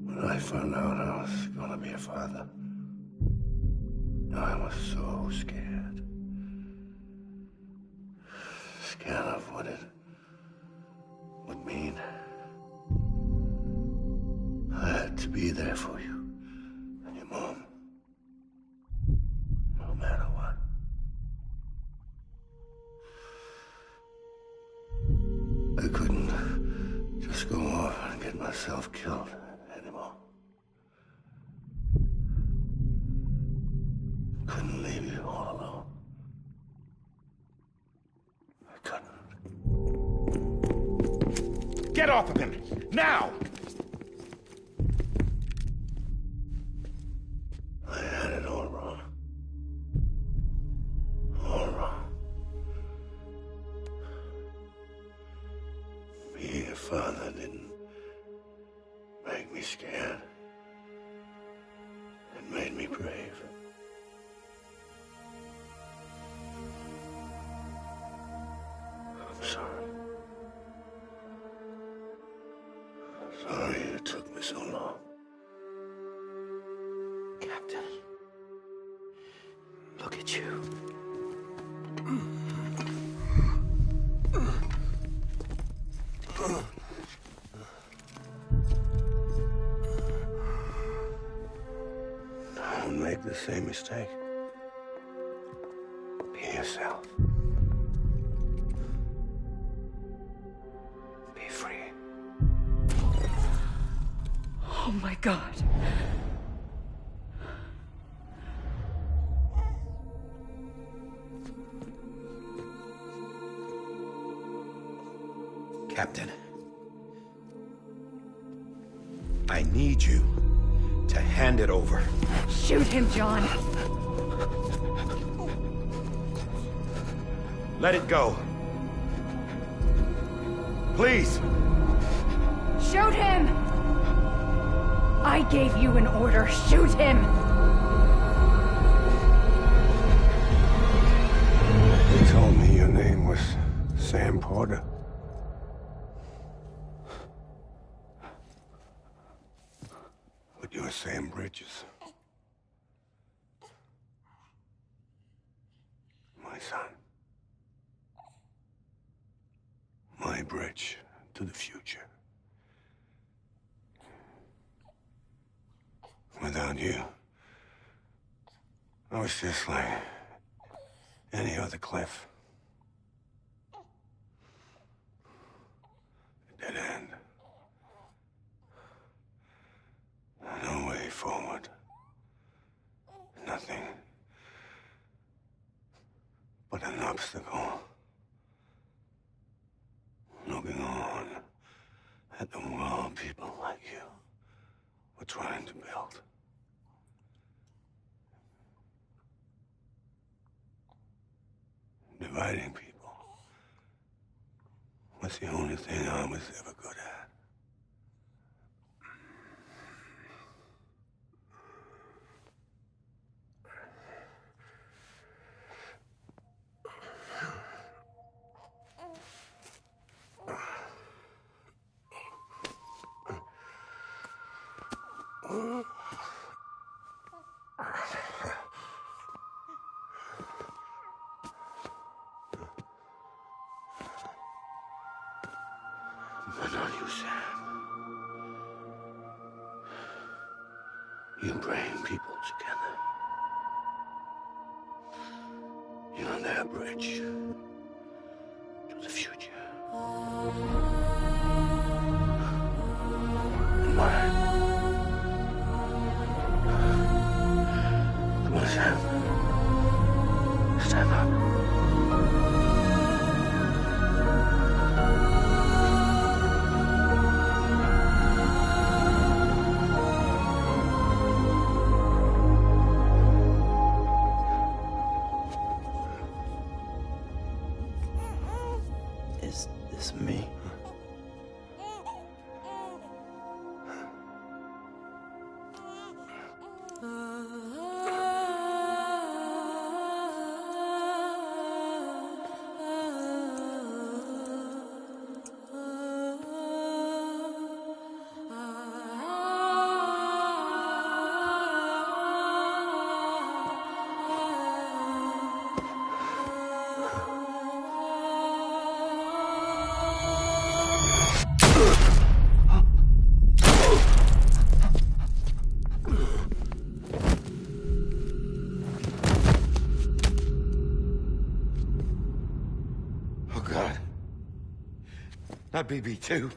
When I found out I was gonna be a father, I was so scared. Scared of what it would mean. I had to be there for you and your mom. myself killed anymore. Couldn't leave you all alone. I couldn't. Get off of him! Now! I had it all wrong. All wrong. Being a father didn't make me scared. It made me brave. I'm sorry. Sorry it took me so long. Captain, look at you. Don't make the same mistake. Be yourself. Be free. Oh my God. Captain, I need you to hand it over. Shoot him, John. Let it go. Please. Shoot him! I gave you an order. Shoot him! You told me your name was Sam Porter. But you're Sam Bridges. My son. My bridge to the future. Without you, I was just like any other Cliff. A dead end. No way forward. Nothing but an obstacle. Looking on at the world people like you were trying to build. Dividing people was the only thing I was ever good at. But not you, Sam. You bring people together. You're their bridge to the future. And mine. Come on, Sam. Stand up. Is this me? Oh, God. Not BB2.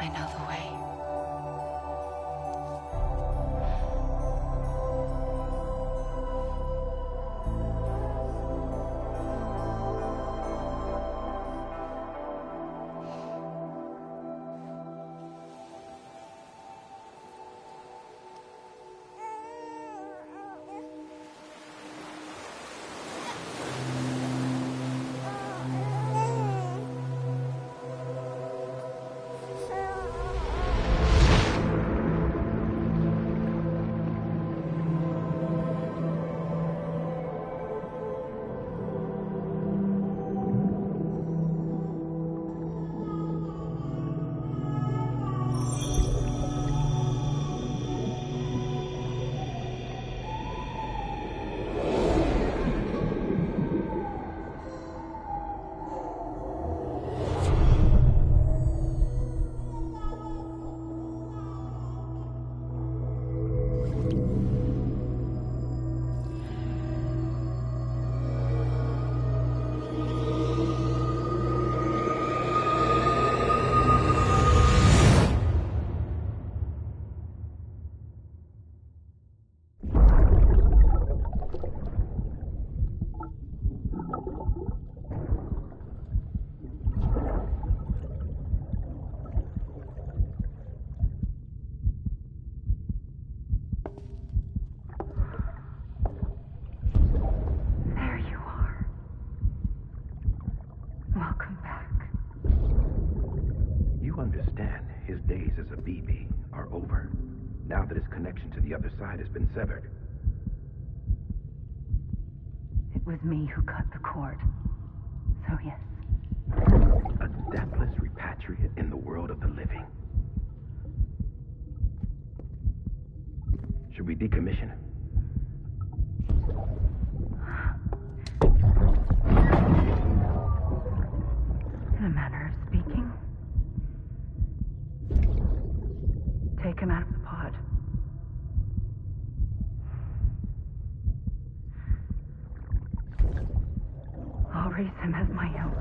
I know the way. Understand, his days as a BB are over, now that his connection to the other side has been severed. It was me who cut the cord. So yes. A deathless repatriate in the world of the living. Should we decommission him? In a manner of speaking. Take him out of the pod. I'll raise him as my own.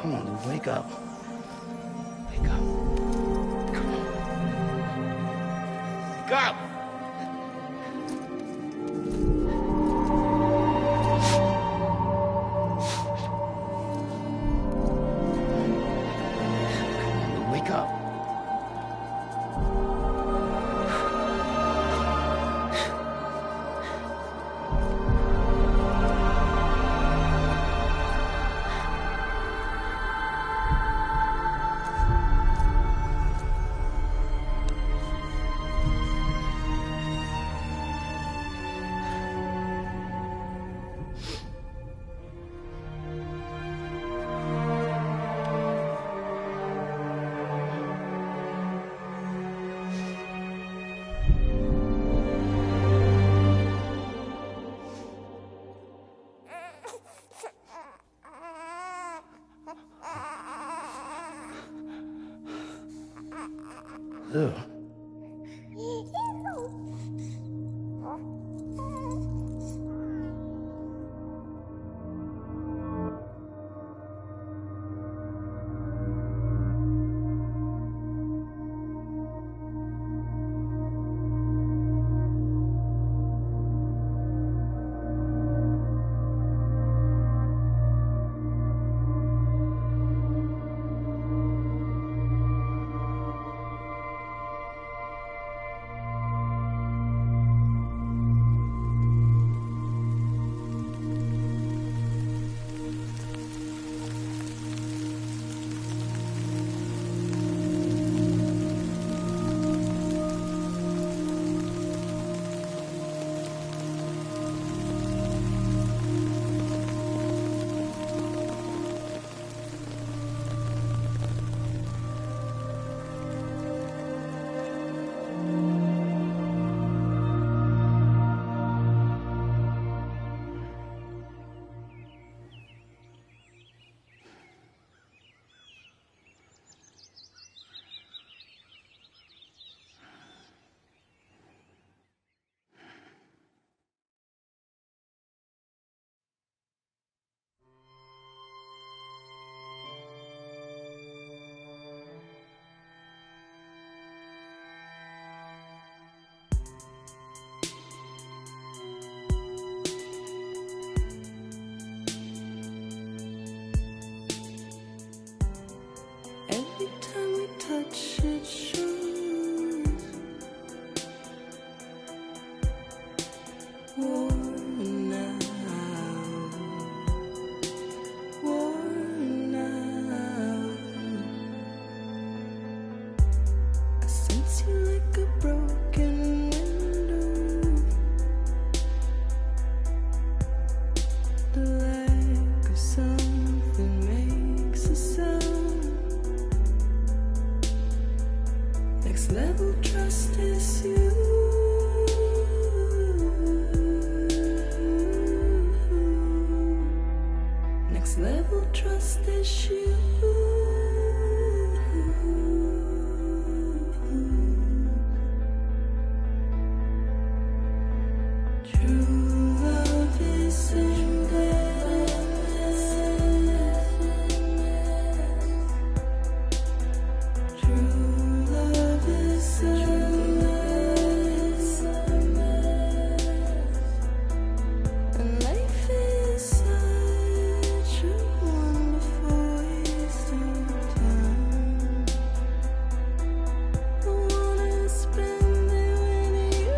Come on, dude, wake up. Wake up. Come on. Wake up! Wake up. Ew. Sense you like a broken window. The lack of something makes a sound. Next level trust is you. Next level trust is you. True love is in True love is and life is such a wonderful waste of time. I wanna spend it with you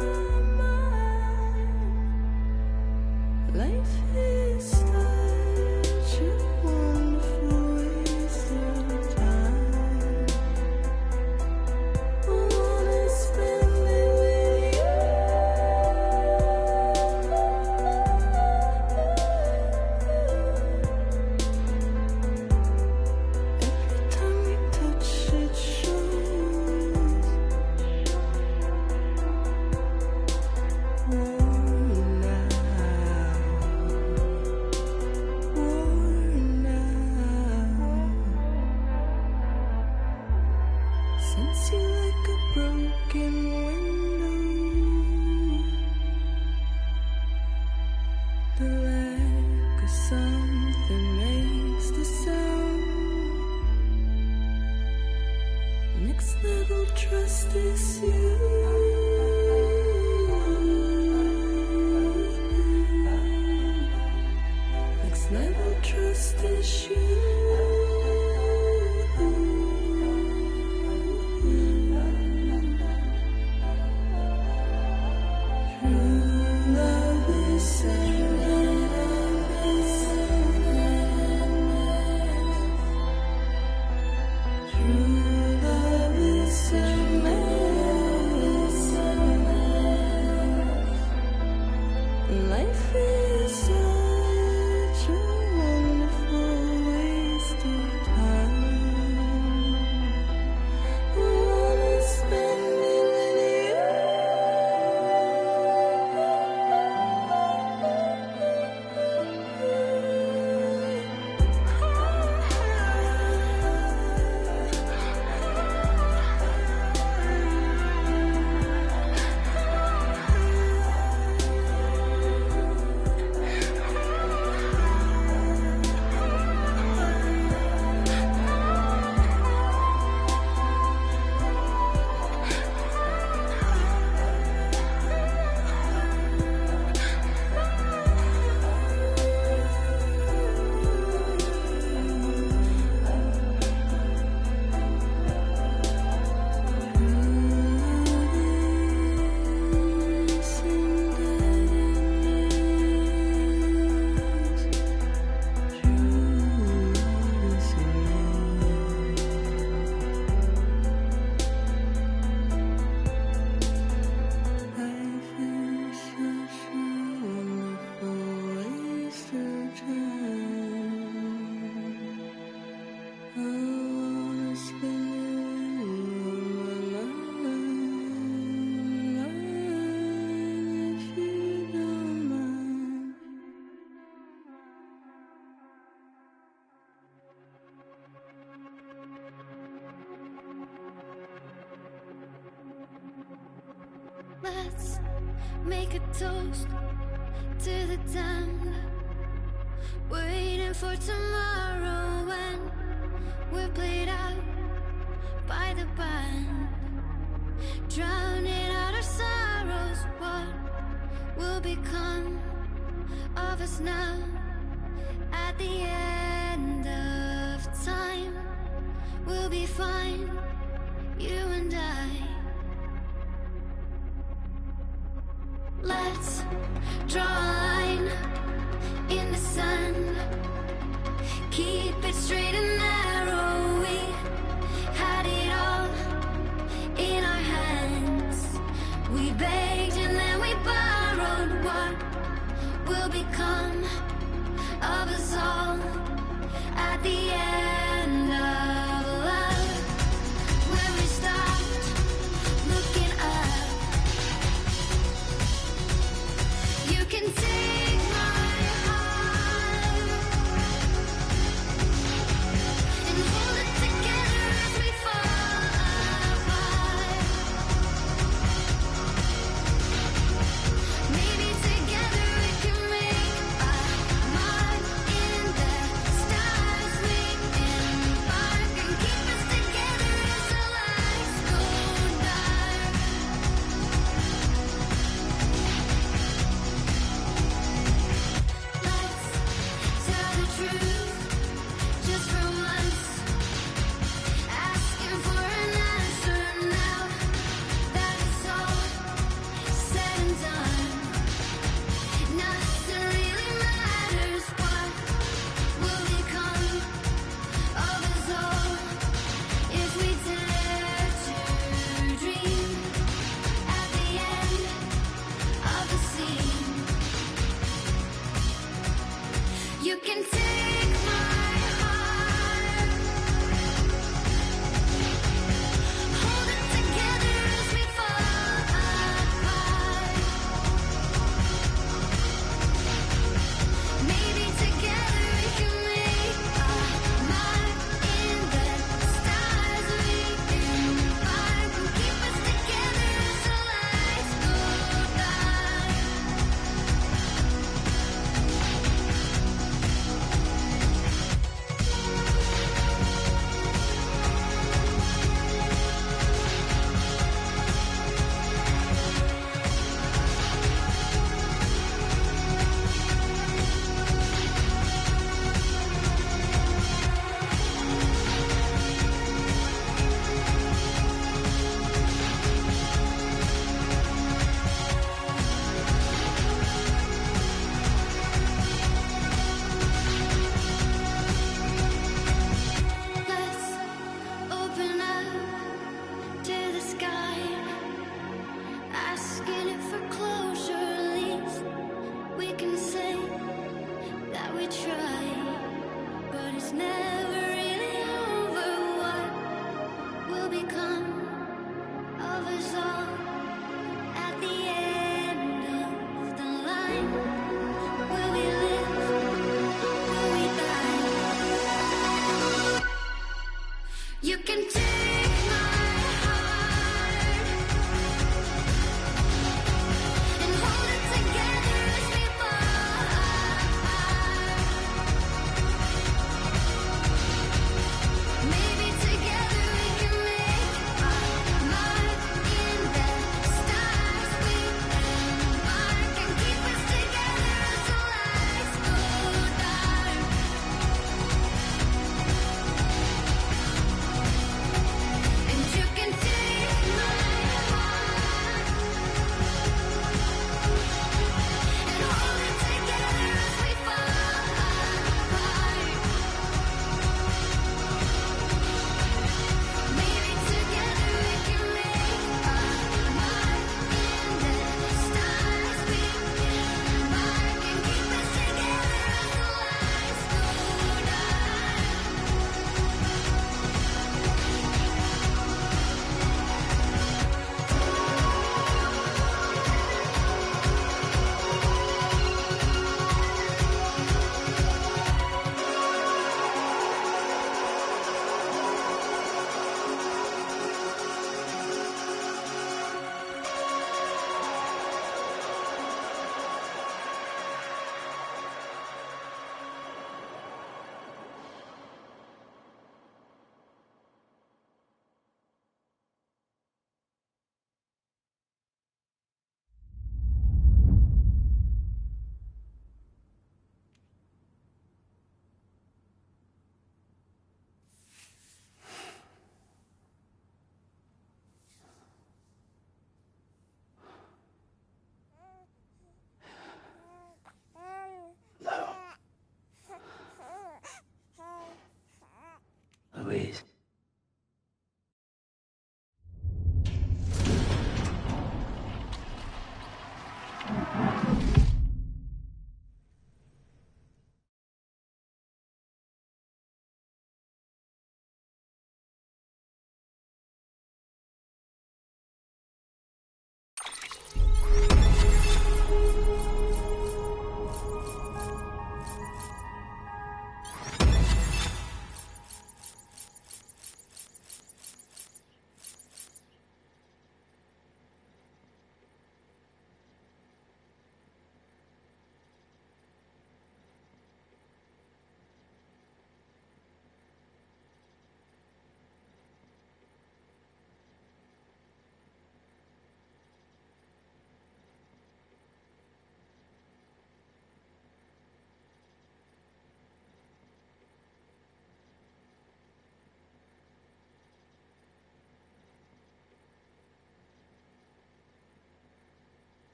on my mind. Life is such a wonderful waste of time. I wanna spend it with you. Every time we touch it shows. Worn out. Sense you like a broken window. The lack of something makes the sound. Next level trust is you. Next level trust is True love is True love is life is such a wonderful waste of time. I wanna spend it with Let's make a toast to the damned, waiting for tomorrow when we're played out by the band, drowning out our sorrows. What will become of us now at the end of time? We'll be fine, you and I. Let's draw a line in the sand, keep it straight and narrow. We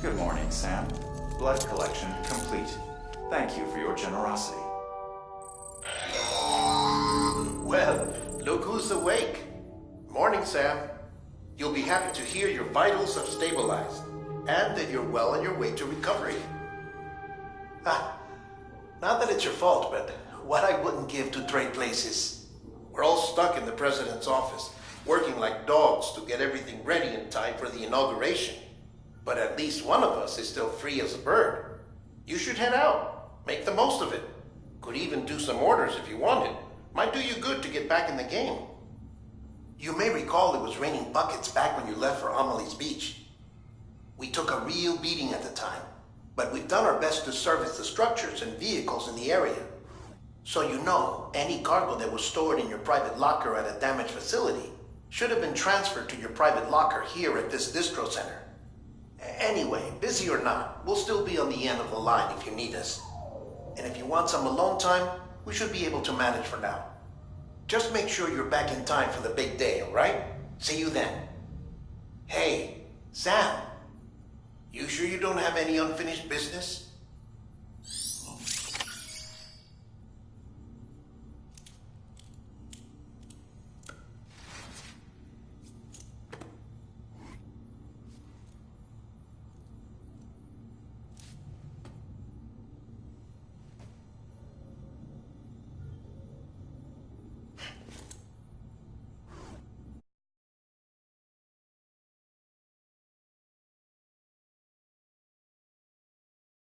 Good morning, Sam. Blood collection complete. Thank you for your generosity. Well, look who's awake. Morning, Sam. You'll be happy to hear your vitals have stabilized, and that you're well on your way to recovery. Not that it's your fault, but what I wouldn't give to trade places. We're all stuck in the president's office, working like dogs to get everything ready in time for the inauguration. But at least one of us is still free as a bird. You should head out. Make the most of it. Could even do some orders if you wanted. Might do you good to get back in the game. You may recall it was raining buckets back when you left for Amelie's Beach. We took a real beating at the time, but we've done our best to service the structures and vehicles in the area. So you know, any cargo that was stored in your private locker at a damaged facility should have been transferred to your private locker here at this distro center. Anyway, busy or not, we'll still be on the end of the line if you need us. And if you want some alone time, we should be able to manage for now. Just make sure you're back in time for the big day, all right? See you then. Hey, Sam, you sure you don't have any unfinished business?